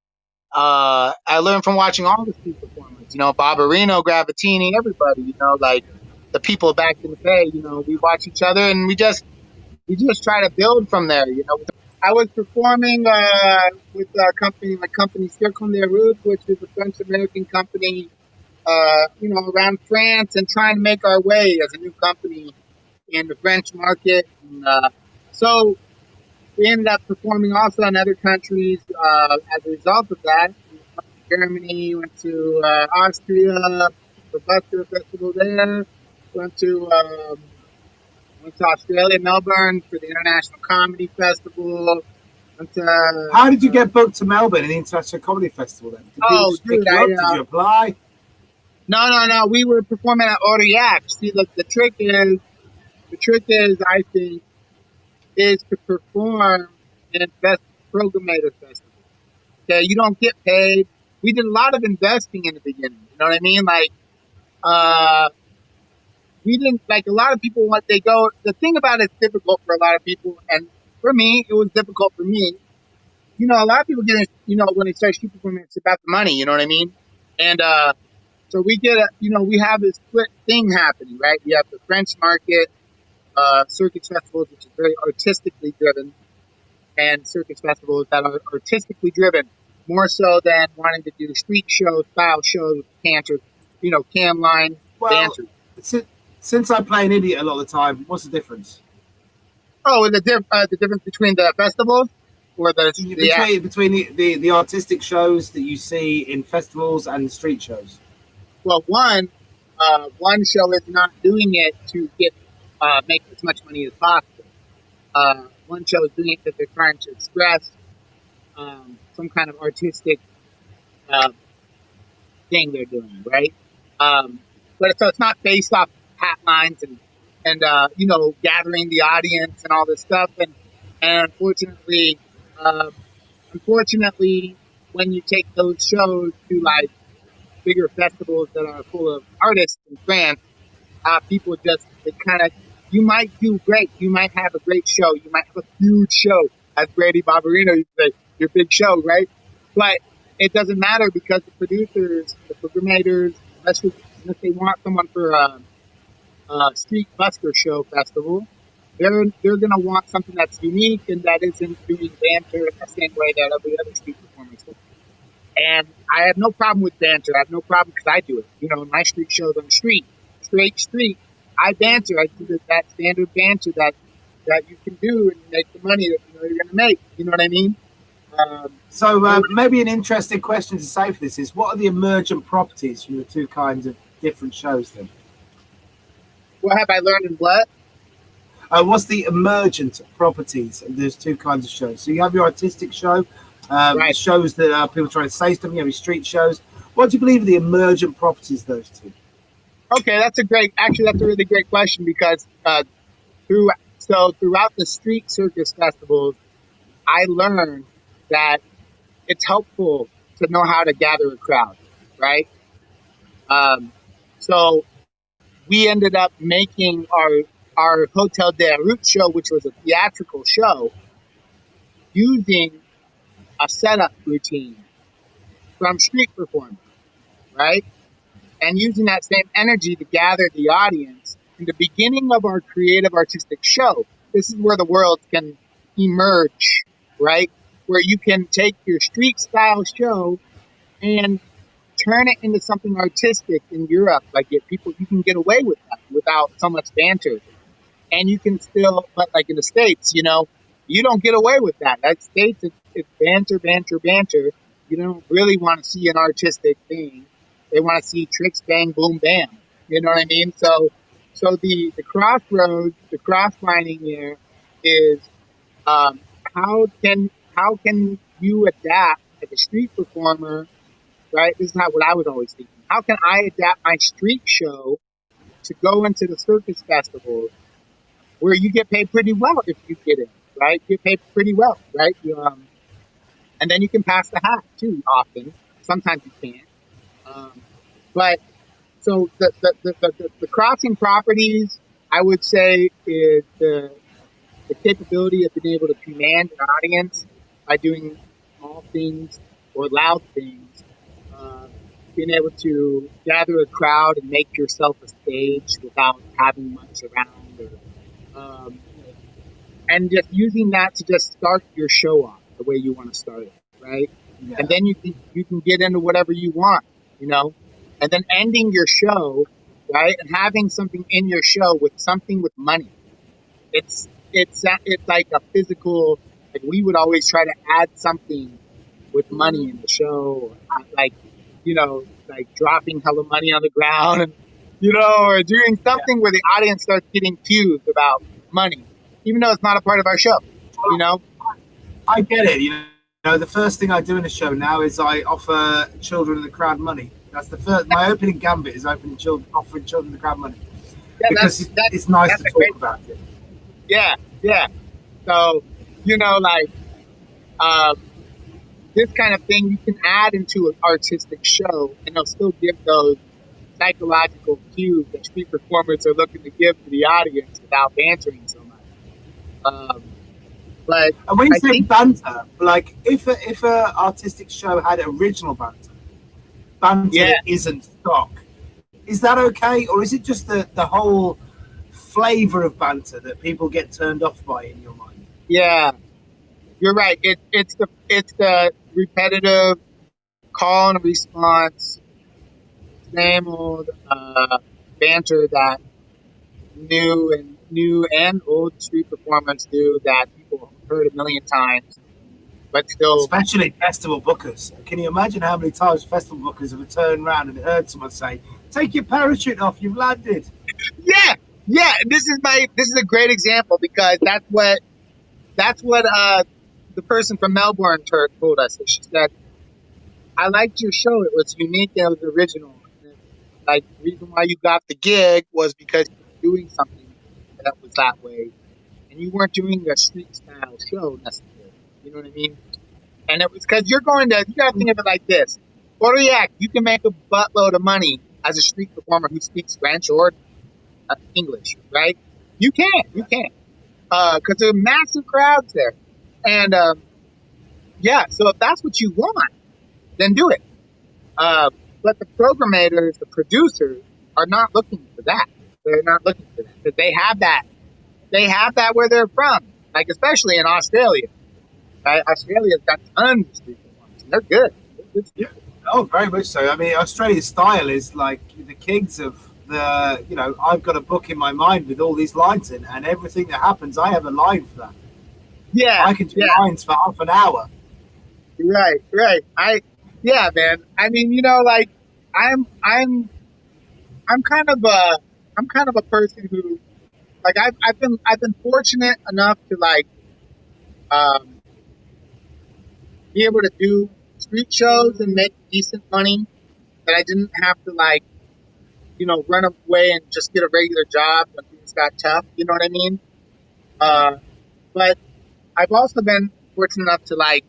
I learned from watching all the street performers, Barbarino, Gravatini, everybody, like the people back in the day, we watch each other and we just try to build from there, I was performing with a company Cirque Starlight, which is a French American company, around France, and trying to make our way as a new company in the French market. And, so we ended up performing also in other countries as a result of that. We went to Germany, went to Austria, the BOCCA festival there, went to Australia, Melbourne for the International Comedy Festival. How did you get booked to Melbourne in the International Comedy Festival then? Did you apply? No. We were performing at Aurillac. See, the trick is, I think, is to perform in a programmator festival. Okay, you don't get paid. We did a lot of investing in the beginning. You know what I mean? Like, we didn't, like, a lot of people, the thing about it's difficult for a lot of people, and for me, it was difficult for me. A lot of people get, when they start street performing, it's about the money, you know what I mean? And, so we we have this split thing happening, right? We have the French market, circus festivals, which is very artistically driven, and circus festivals that are artistically driven more so than wanting to do street show style shows with dancers, cam line dancers. Since I play an idiot a lot of the time, what's the difference? Oh, the difference between the festivals or between the artistic shows that you see in festivals and street shows. Well, one show is not doing it to get make as much money as possible. One show is doing it because they're trying to express some kind of artistic thing they're doing, right? But so it's not based off hat lines and gathering the audience and all this stuff. And unfortunately, when you take those shows to like bigger festivals that are full of artists in France, people you might do great. You might have a great show. You might have a huge show. As Brady Barbarino used to say, your big show, right? But it doesn't matter because the producers, the programmators, unless they want someone for Street Busker Show Festival. They're gonna want something that's unique and that isn't doing banter in the same way that every other street performers do. And I have no problem with banter. I have no problem because I do it. You know, my street shows on the street, straight street. I banter. I do that standard banter that you can do and make the money that you know you're gonna make. You know what I mean? So maybe an interesting question to say for this is, what are the emergent properties from the two kinds of different shows then? What have I learned in what? What's the emergent properties of those two kinds of shows? So you have your artistic show, Right. shows that people trying to say something, you have your street shows. What do you believe are the emergent properties of those two? Okay, that's a really great question because throughout the street circus festivals, I learned that it's helpful to know how to gather a crowd, right? So we ended up making our Hotel de Route show, which was a theatrical show, using a setup routine from street performers, right? And using that same energy to gather the audience in the beginning of our creative artistic show. This is where the world can emerge, right? Where you can take your street style show and turn it into something artistic in Europe. Like you can get away with that without so much banter. And you can still, but like in the States, you know, you don't get away with that. That States, it's banter, banter, banter. You don't really want to see an artistic thing. They want to see tricks, bang, boom, bam. You know what I mean? So the crossroads, the crosslining here is, how can you adapt as a street performer, right? This is not what I was always thinking. How can I adapt my street show to go into the circus festivals where you get paid pretty well if you get in, right? You get paid pretty well, right? And then you can pass the hat too often. Sometimes you can't. But so the crossing properties, I would say, is the capability of being able to command an audience by doing small things or loud things. Being able to gather a crowd and make yourself a stage without having much around, and just using that to just start your show off the way you want to start it, right? Yeah. And then you can get into whatever you want, you know, and then ending your show, right, and having something in your show with something with money. It's like a physical. Like we would always try to add something with money in the show, like, you know, like dropping hella money on the ground, and, you know, or doing something where the audience starts getting cues about money, even though it's not a part of our show, you know? I get it. You know, the first thing I do in a show now is I offer children in the crowd money. That's the first. My opening gambit is offering children in the crowd money, because it's nice to talk about it. Yeah, yeah. So, you know, like, this kind of thing you can add into an artistic show, and they'll still give those psychological cues that street performers are looking to give to the audience without bantering so much. But And when you say banter, like if a artistic show had original banter that isn't stock, is that okay, or is it just the whole flavor of banter that people get turned off by in your mind? Yeah, you're right. It's the repetitive call and response, same old banter that new and old street performers do that people have heard a million times, but still. Especially festival bookers. Can you imagine how many times festival bookers have turned around and heard someone say, "Take your parachute off, you've landed"? Yeah. This is a great example because that's what the person from Melbourne told us. She said, "I liked your show. It was unique and it was original. And like the reason why you got the gig was because you were doing something that was that way, and you weren't doing a street style show necessarily. You know what I mean? And it was because you got to think of it like this: Aurillac, you can make a buttload of money as a street performer who speaks French or English, right? You can, because there are massive crowds there, and so if that's what you want, then do it. But the programmators, the producers, are not looking for that. They're not looking for that because they have that. They have that where they're from, like especially in Australia. Right? Australia's got tons of street performers. And they're good. They're good street performers. Oh, very much so. I mean, Australia's style is like the kids of the, I've got a book in my mind with all these lines in, and everything that happens, I have a line for that. Yeah. I can do lines for half an hour. Right. Yeah, man. I mean, like I'm kind of a person who, like, I've been fortunate enough to like, be able to do street shows and make decent money that I didn't have to like, run away and just get a regular job when things got tough. You know what I mean? But I've also been fortunate enough to like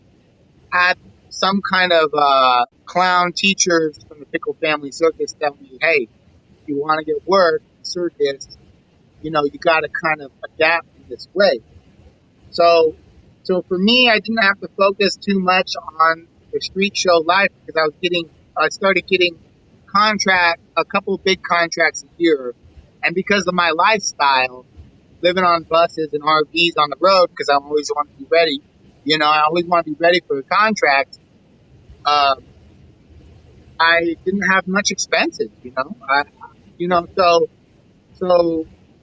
had some kind of clown teachers from the Pickle Family Circus tell me, hey, if you want to get work in circus, you got to kind of adapt in this way. So for me, I didn't have to focus too much on the street show life because I started getting a couple of big contracts a year. And because of my lifestyle, living on buses and RVs on the road, because I always want to be ready, I always want to be ready for a contract. I didn't have much expenses, so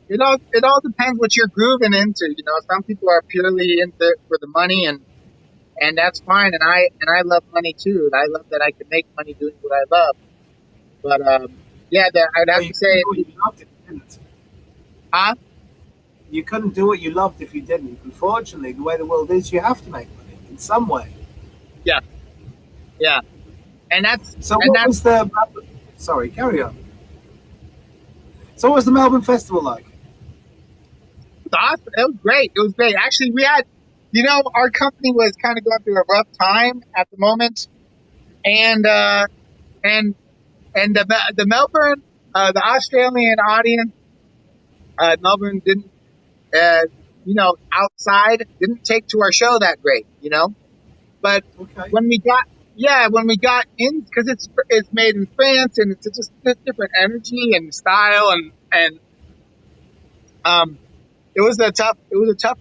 it all depends what you're grooving into. Some people are purely into it for the money, and that's fine. And I love money too. I love that I can make money doing what I love. But I'd have to say, you loved it, didn't? Huh? You couldn't do what you loved if you didn't. Unfortunately, the way the world is, you have to make money in some way. Yeah, and that's so. What was the? Sorry, carry on. So, what was the Melbourne Festival like? It was awesome. It was great. It was great. Actually, we had, our company was kind of going through a rough time at the moment, and the Melbourne, the Australian audience, Melbourne didn't, outside didn't take to our show that great, but okay. when we got in, because it's made in France and it's just a different energy and style and it was a tough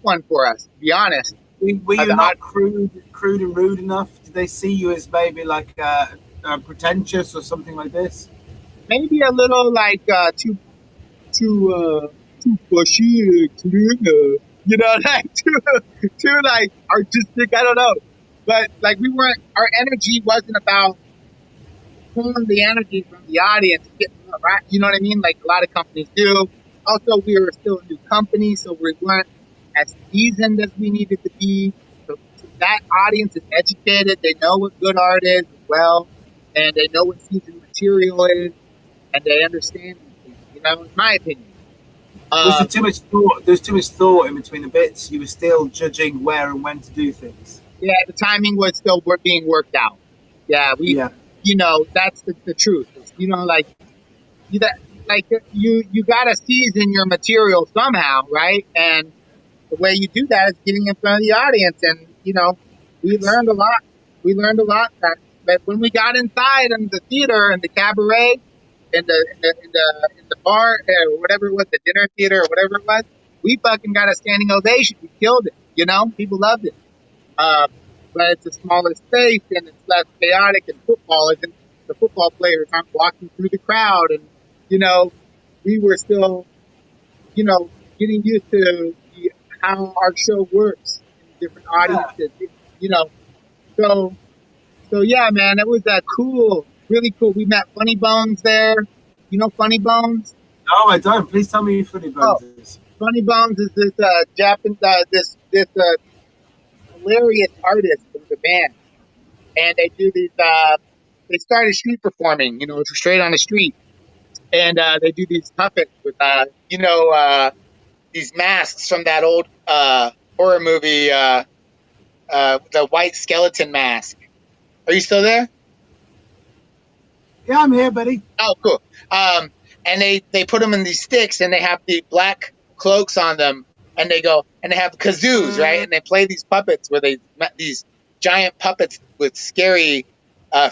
one for us, to be honest. Were you not crude and rude enough? Did they see you as maybe like pretentious or something like this? Maybe a little like too pushy, like too like artistic. I don't know, but like our energy wasn't about pulling the energy from the audience, getting right. You know what I mean? Like a lot of companies do. Also, we were still a new company, so we weren't as seasoned as we needed to be. So that audience is educated. They know what good art is as well, and they know what seasoned material is, and they understand these things, in my opinion. Was there too much thought? There's too much thought in between the bits. You were still judging where and when to do things. Yeah, the timing was still being worked out. Yeah, that's the truth. You gotta season your material somehow, right? And the way you do that is getting in front of the audience. And we learned a lot. We learned a lot that when we got inside in the theater and the cabaret, in the bar or whatever it was, the dinner theater or whatever it was, we fucking got a standing ovation. We killed it. People loved it. But it's a smaller space and it's less chaotic, and football isn't. The football players aren't walking through the crowd, and we were still, getting used to how our show works in different audiences. So yeah, man, it was cool, really cool. We met Funny Bones there. Funny Bones? No, I don't. Please tell me who Funny Bones is. Funny Bones is this Japanese, this hilarious artist from Japan, and they do these. They started street performing, straight on the street, and they do these puppets with, these masks from that old horror movie, the white skeleton mask. Are you still there? Yeah, I'm here, buddy. Oh, cool. And they put them in these sticks, and they have the black cloaks on them, and they have kazoos, right? And they play these puppets where they met these giant puppets with scary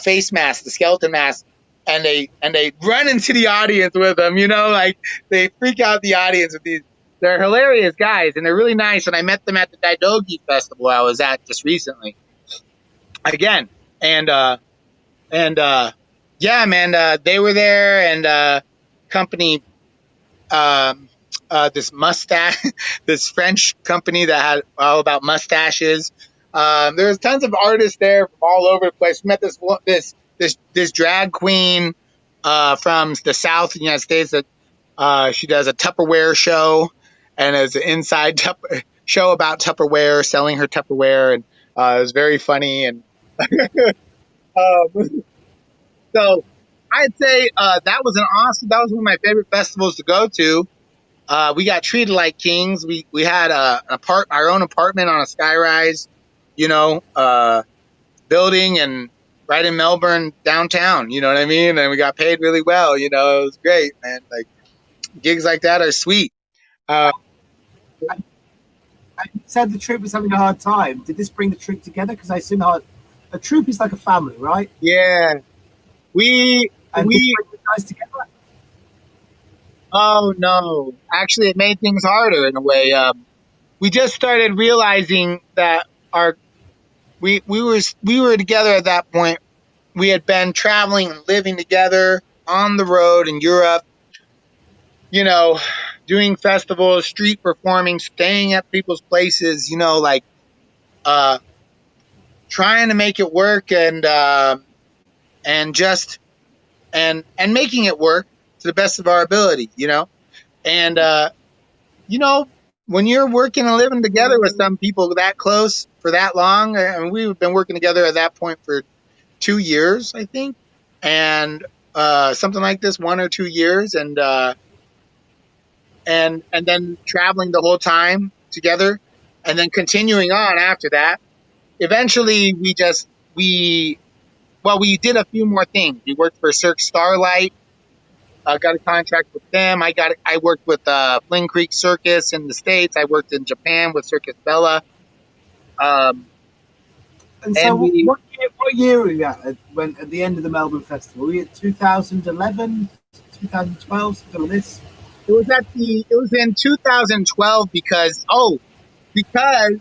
face masks, the skeleton mask, they run into the audience with them, like they freak out the audience with these. They're hilarious guys and they're really nice. And I met them at the Daidogi festival I was at just recently again. And yeah, man, they were there and company, this mustache, this French company that had all about mustaches. There was tons of artists there from all over the place. We met this drag queen from the South of the United States that she does a Tupperware show, and it's an inside show about Tupperware, selling her Tupperware, and it was very funny. And so I'd say that was one of my favorite festivals to go to. We got treated like kings. We had our own apartment on a skyrise, building, and right in Melbourne downtown. You know what I mean? And we got paid really well. It was great, man. Like gigs like that are sweet. I said the troupe was having a hard time. Did this bring the troupe together? Because I assume a troupe is like a family, right? Yeah, did it bring you guys together? Oh no, actually, it made things harder in a way. We just started realizing that we were together at that point. We had been traveling and living together on the road in Europe, doing festivals, street performing, staying at people's places, trying to make it work and making it work to the best of our ability, and when you're working and living together with some people that close for that long, and we've been working together at that point for 2 years, I think, and something like this, 1 or 2 years, and then traveling the whole time together, and then continuing on after that. Eventually, we did a few more things. We worked for Cirque Starlight. Got a contract with them. I worked with Flynn Creek Circus in the States. I worked in Japan with Circus Bella. And so, what year were we at the end of the Melbourne Festival? Were we at 2011, 2012, something like this? It was in 2012 because in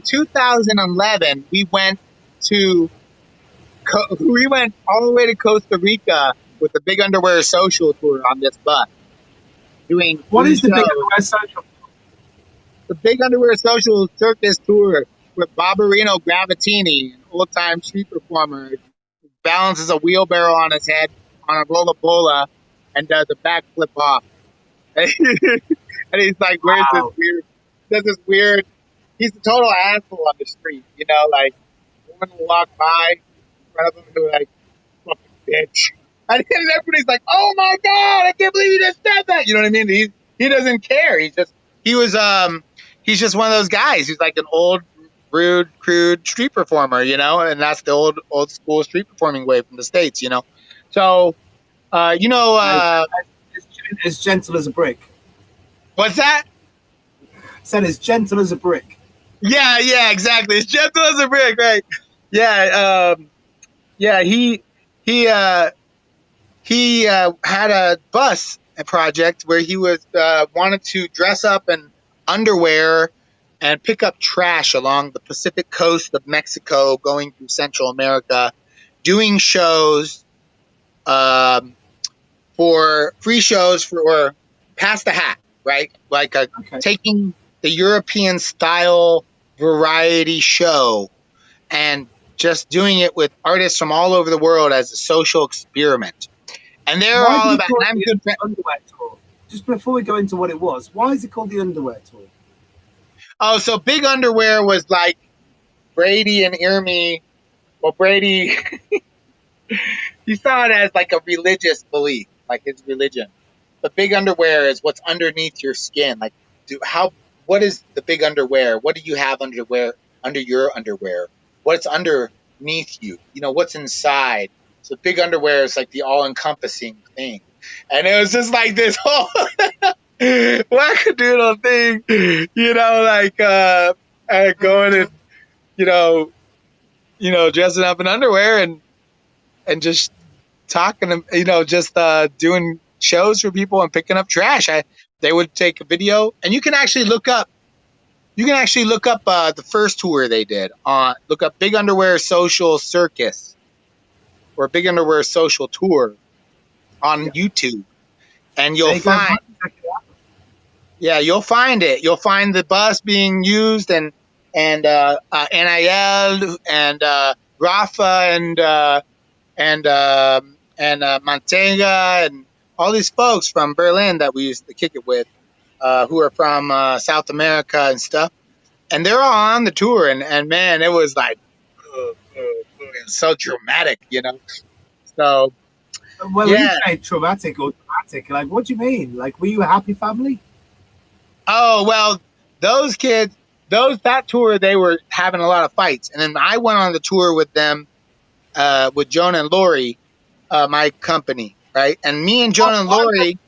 2011 we went all the way to Costa Rica with the Big Underwear Social Tour on this bus. What is the Big Underwear Social? The Big Underwear Social Circus Tour with Barbarino Gravatini, an old-time street performer, balances a wheelbarrow on his head on a rolla bola and does a backflip off. And he's like, does this weird, he's a total asshole on the street, like, women will walk by in front of him and be like, fucking bitch. And then everybody's like, "Oh my God, I can't believe you just said that." You know what I mean? He doesn't care. He's just one of those guys who's like an old, rude, crude street performer, and that's the old school street performing way from the States, So, as gentle as a brick. What's that? Said as gentle as a brick. Yeah, exactly. As gentle as a brick, right? Yeah, he had a bus project where he was wanted to dress up in underwear and pick up trash along the Pacific coast of Mexico, going through Central America, doing shows for free shows or pass the hat, right? Like taking the European style variety show and just doing it with artists from all over the world as a social experiment. And they're all about underwear tour. Just before we go into what it was, why is it called the Underwear Tour? Oh, so Big Underwear was like Brady and Irmi. Well, Brady, he saw it as like a religious belief, like his religion. The Big Underwear is what's underneath your skin. Like, what is the big underwear? What do you have under your underwear? What's underneath you? What's inside? So Big Underwear is like the all-encompassing thing. And it was just like this whole wackadoodle thing, going and, dressing up in underwear and just talking, just doing shows for people and picking up trash. They would take a video, and you can actually look up. The first tour they did. Look up Big Underwear Social Circus or Big Underwear Social Tour on YouTube, and you'll find. Yeah, you'll find it. You'll find the bus being used, and NIL and Rafa and Montega and all these folks from Berlin that we used to kick it with, who are from South America and stuff. And they're all on the tour, and man, it was like so dramatic, So, well, when you say traumatic or dramatic, like, what do you mean? Like, were you a happy family? Oh, well, those kids, that tour, they were having a lot of fights. And then I went on the tour with them, with Jonah and Lori, my company, right? And me and Jonah and Lori.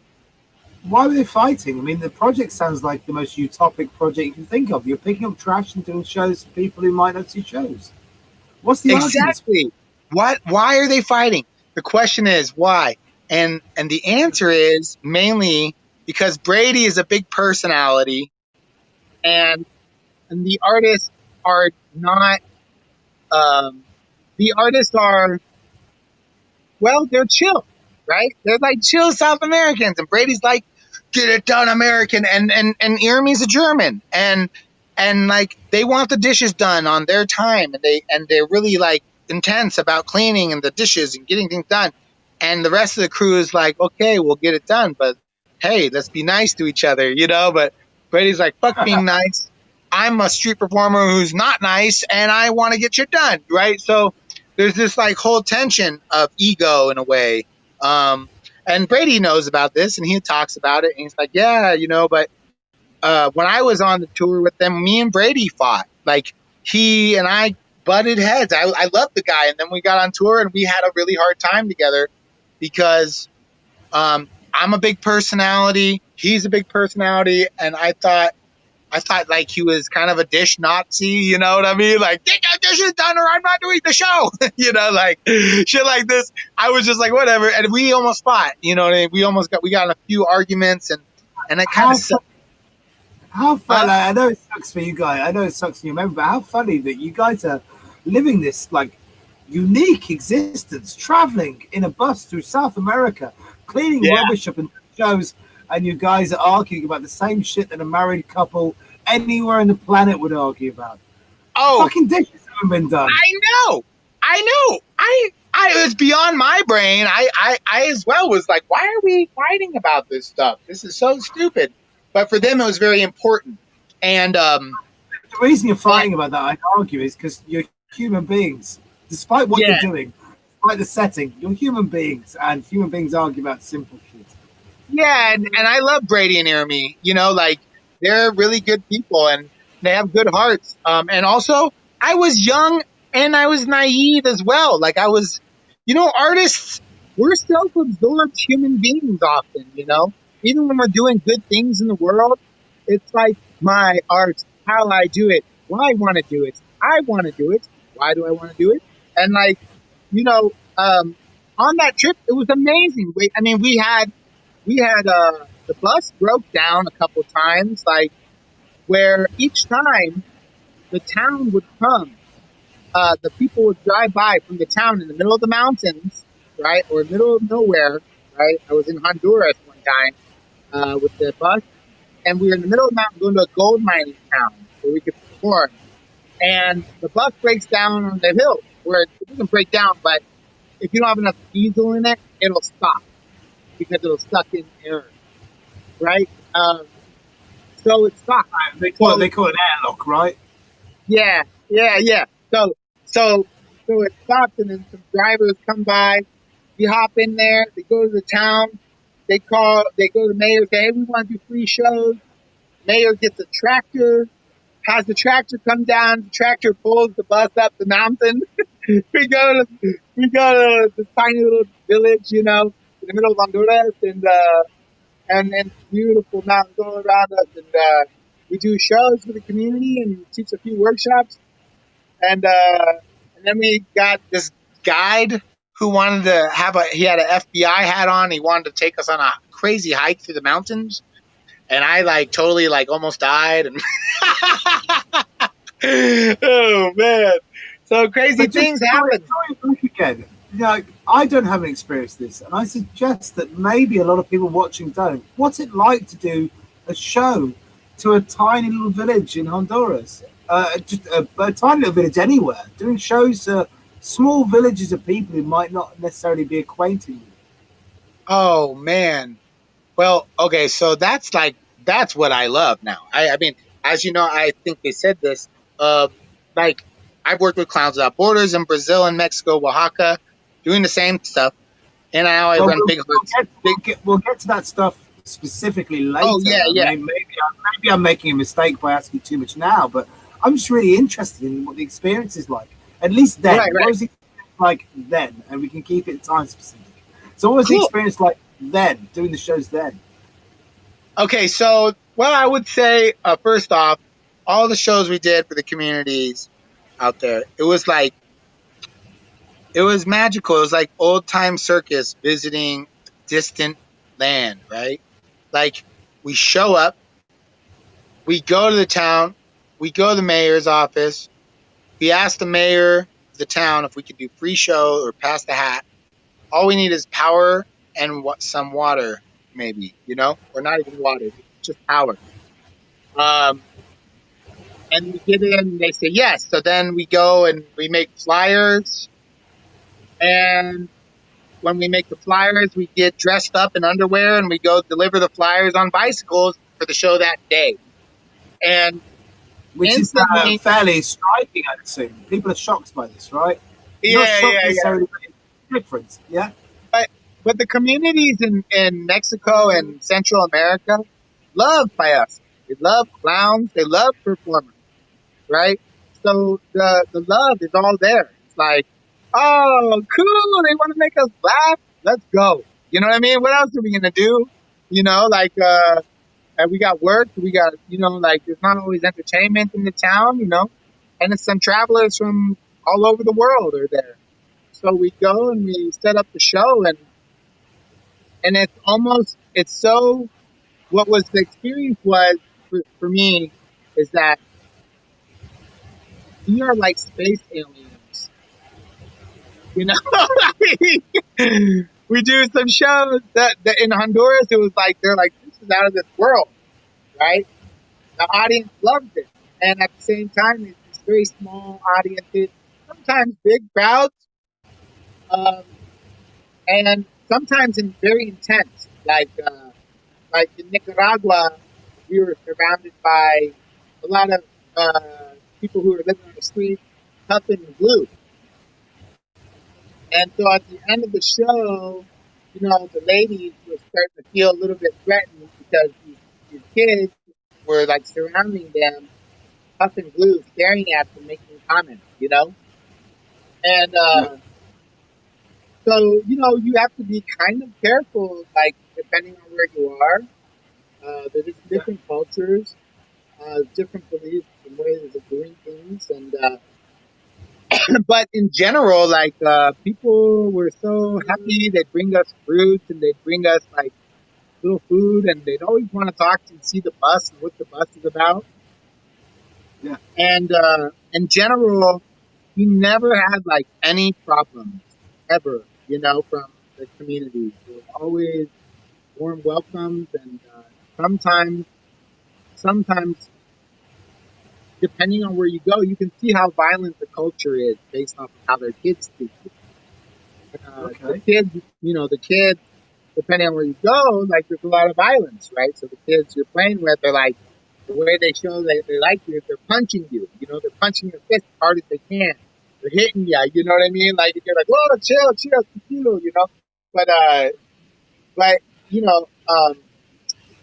Why were they fighting? I mean, the project sounds like the most utopic project you can think of. You're picking up trash and doing shows for people who might not see shows. What's the Exactly. argument? Why are they fighting? The question is why? And the answer is mainly because Brady is a big personality, and the artists are not. The artists are, well, they're chill, right? They're like chill South Americans, and Brady's like, get it done, American, and Irmy's a German, and like they want the dishes done on their time, and they're really like intense about cleaning and the dishes and getting things done, and the rest of the crew is like, okay, we'll get it done, but hey, let's be nice to each other, But Brady's like, fuck being nice. I'm a street performer who's not nice, and I want to get shit done, right? So there's this like whole tension of ego in a way. And Brady knows about this, and he talks about it, and he's like, yeah, but when I was on the tour with them, me and Brady fought. Like, he and I butted heads. I loved the guy, and then we got on tour, and we had a really hard time together because I'm a big personality, he's a big personality, and I thought like he was kind of a dish Nazi, you know what I mean? Like, get that dishes done or I'm not doing the show, like shit like this. I was just like, whatever. And we almost fought, what I mean? We got in a few arguments, and it kind of sucked. How funny, I know it sucks for you guys. I know it sucks for you, but how funny that you guys are living this like unique existence, traveling in a bus through South America, cleaning rubbish up in shows, and you guys are arguing about the same shit that a married couple anywhere on the planet would argue about. Oh, fucking dishes haven't been done. I know. It was beyond my brain. I as well was like, why are we fighting about this stuff? This is so stupid. But for them, it was very important. And the reason you're fighting about that, I argue, is because you're human beings. Despite what you're doing, despite the setting, you're human beings, and human beings argue about simple shit. Yeah, and I love Brady and Irmy. Like, they're really good people, and they have good hearts. And also, I was young and I was naive as well. Like, I was, artists, we're self-absorbed human beings often, Even when we're doing good things in the world, it's like my art, how I do it, why I want to do it. I want to do it. Why do I want to do it? And like, on that trip, it was amazing. We had the bus broke down a couple times, like where each time the town would come, the people would drive by from the town in the middle of the mountains, right, or middle of nowhere, right. I was in Honduras one time with the bus, and we were in the middle of the mountain going to a gold mining town where we could perform, and the bus breaks down on the hill where it doesn't break down, but if you don't have enough diesel in it, it'll stop because it'll suck in air, right? So it stopped. They call it airlock, right? Yeah. So it stopped, and then some drivers come by. We hop in there. They go to the town. They go to the mayor. Say, hey, we want to do free shows. Mayor gets a tractor. Has the tractor come down. The tractor pulls the bus up the mountain. we go to this tiny little village, in the middle of Honduras, and then beautiful mountains all around us, and we do shows for the community and teach a few workshops, and then we got this guide who wanted to he had an FBI hat on. He wanted to take us on a crazy hike through the mountains. And I like totally like almost died. And oh man. So crazy things happen. Again, you know, I don't have an experience with this, and I suggest that maybe a lot of people watching don't. What's it like to do a show to a tiny little village in Honduras? Just a tiny little village anywhere, doing shows to small villages of people who might not necessarily be acquainted with. Oh man. Well, okay, so that's what I love now. I mean, as you know, I think they said this. Like I've worked with Clowns Without Borders in Brazil and Mexico, Oaxaca, doing the same stuff. And now I run Big Heart. We'll get to that stuff specifically later. Oh yeah. I mean, maybe I'm making a mistake by asking too much now, but I'm just really interested in what the experience is like. At least then, right. What was the experience like then? And we can keep it time specific. So, what was the experience like then, doing the shows then? Okay, so I would say first off, all the shows we did for the communities out there, it was magical. It was like old time circus visiting distant land, right? Like we show up, we go to the town, we go to the mayor's office, we ask the mayor of the town if we could do free show or pass the hat. All we need is power and some water, maybe, or not even water, just power. And we get in and they say yes. So then we go and we make flyers. And when we make the flyers, we get dressed up in underwear and we go deliver the flyers on bicycles for the show that day. And which is fairly striking, I'd assume. People are shocked by this, right? Yeah. Difference, yeah. But the communities in Mexico and Central America love payasos. They love clowns. They love performers, right? So the love is all there. It's like, oh, cool. They want to make us laugh. Let's go. You know what I mean? What else are we going to do? And we got work. We got, there's not always entertainment in the town, and it's some travelers from all over the world are there. So we go and we set up the show and what was the experience was for me is that we are like space aliens, we do some shows that in Honduras, it was like, they're like, this is out of this world, right? The audience loves it. And at the same time, it's very small audiences, sometimes big crowds, and sometimes very intense, like in Nicaragua, we were surrounded by a lot of people who were living on the street, puffing glue. And so at the end of the show, the ladies were starting to feel a little bit threatened because these kids were like surrounding them, puffing glue, staring at them, making comments, And so, you have to be kind of careful, like, depending on where you are. There's different cultures, different beliefs and ways of doing things. And, but in general, like, people were so happy. They'd bring us fruits and they'd bring us, like, little food. And they'd always want to talk and see the bus and what the bus is about. Yeah. And in general, we never had, like, any problems, ever. From the community. There were always warm welcomes, and sometimes, depending on where you go, you can see how violent the culture is based off of how their kids speak. The kids, depending on where you go, like, there's a lot of violence, right? So the kids you're playing with, they're like, the way they show that they like you is they're punching you. They're punching your fist as hard as they can. They're hitting you, you know what I mean? Like, you're like, whoa, chill, But I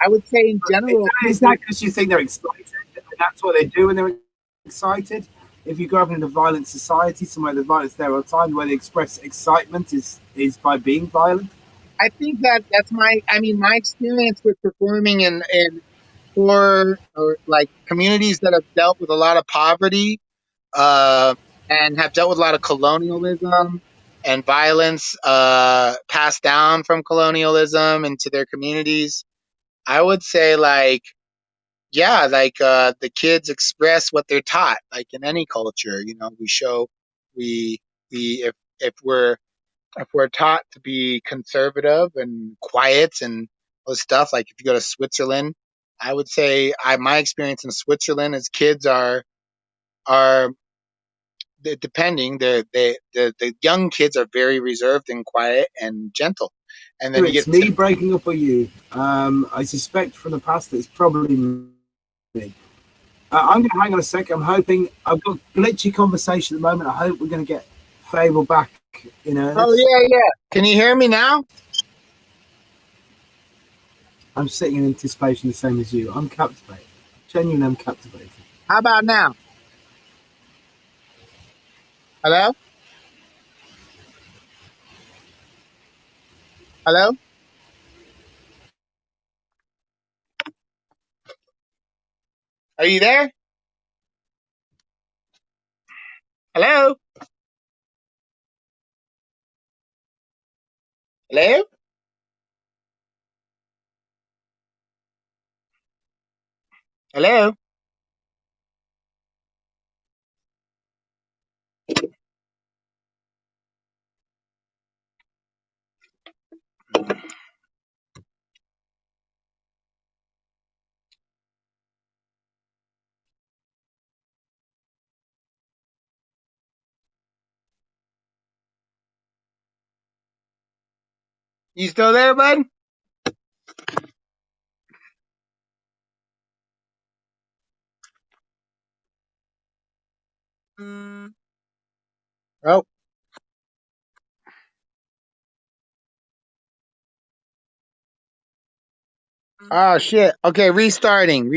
would say in general, is that because you think they're excited? And that's what they do when they're excited. If you grow up in a violent society, somewhere there's violence there all the time, where they express excitement is by being violent. I think that's my experience with performing in poor or like communities that have dealt with a lot of poverty. And have dealt with a lot of colonialism and violence passed down from colonialism into their communities. I would say like yeah, like the kids express what they're taught, like in any culture. You know, we show we we if we're taught to be conservative and quiet and all this stuff. Like if you go to Switzerland, I would say my experience in Switzerland is kids are depending the young kids are very reserved and quiet and gentle, and then you It's get me breaking up or you. I suspect from the past that it's probably me. I'm going to hang on a sec. I'm hoping I've got glitchy conversation at the moment. I hope we're going to get Faeble back in oh earnest. yeah, yeah, can you hear me now? I'm sitting in anticipation the same as you. I'm captivated. Genuinely, I'm captivated. How about now? Hello, hello, are you there? Hello, hello, hello. You still there, bud? Oh, oh shit. Okay, restarting.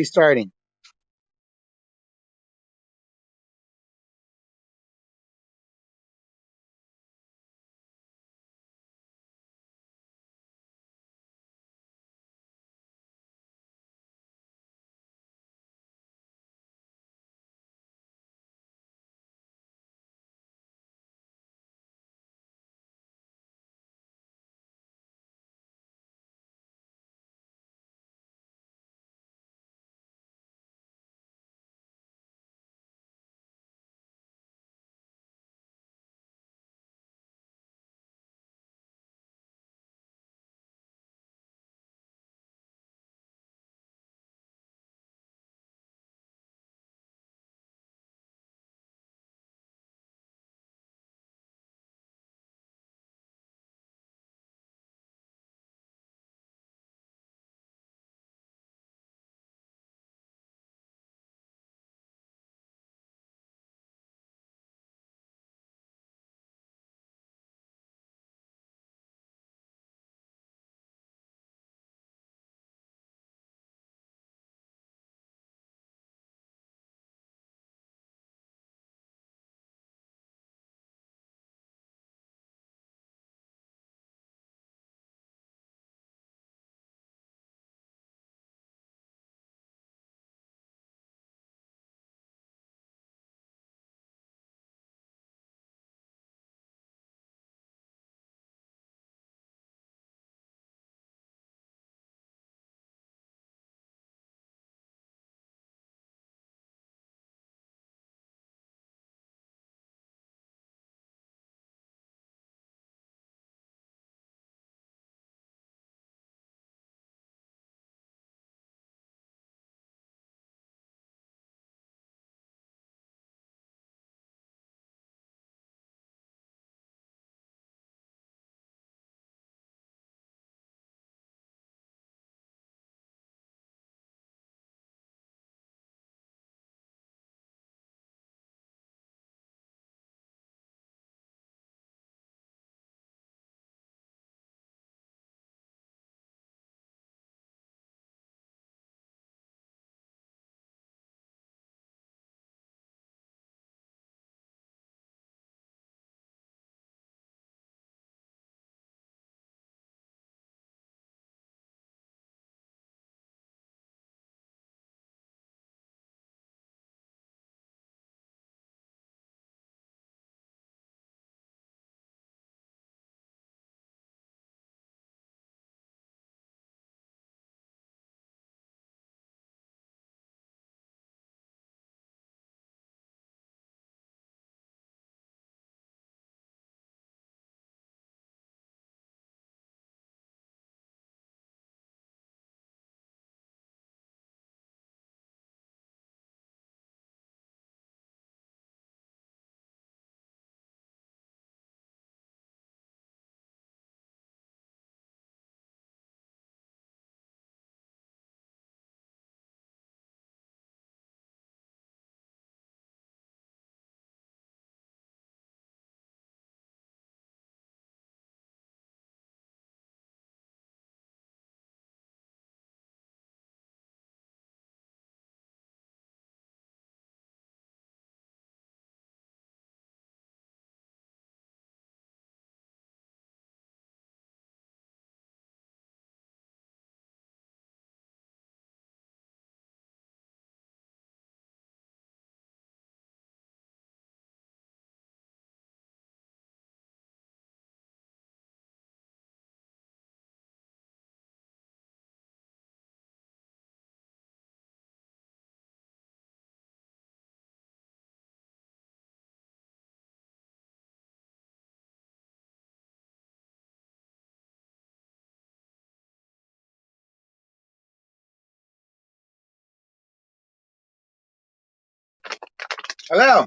Hello.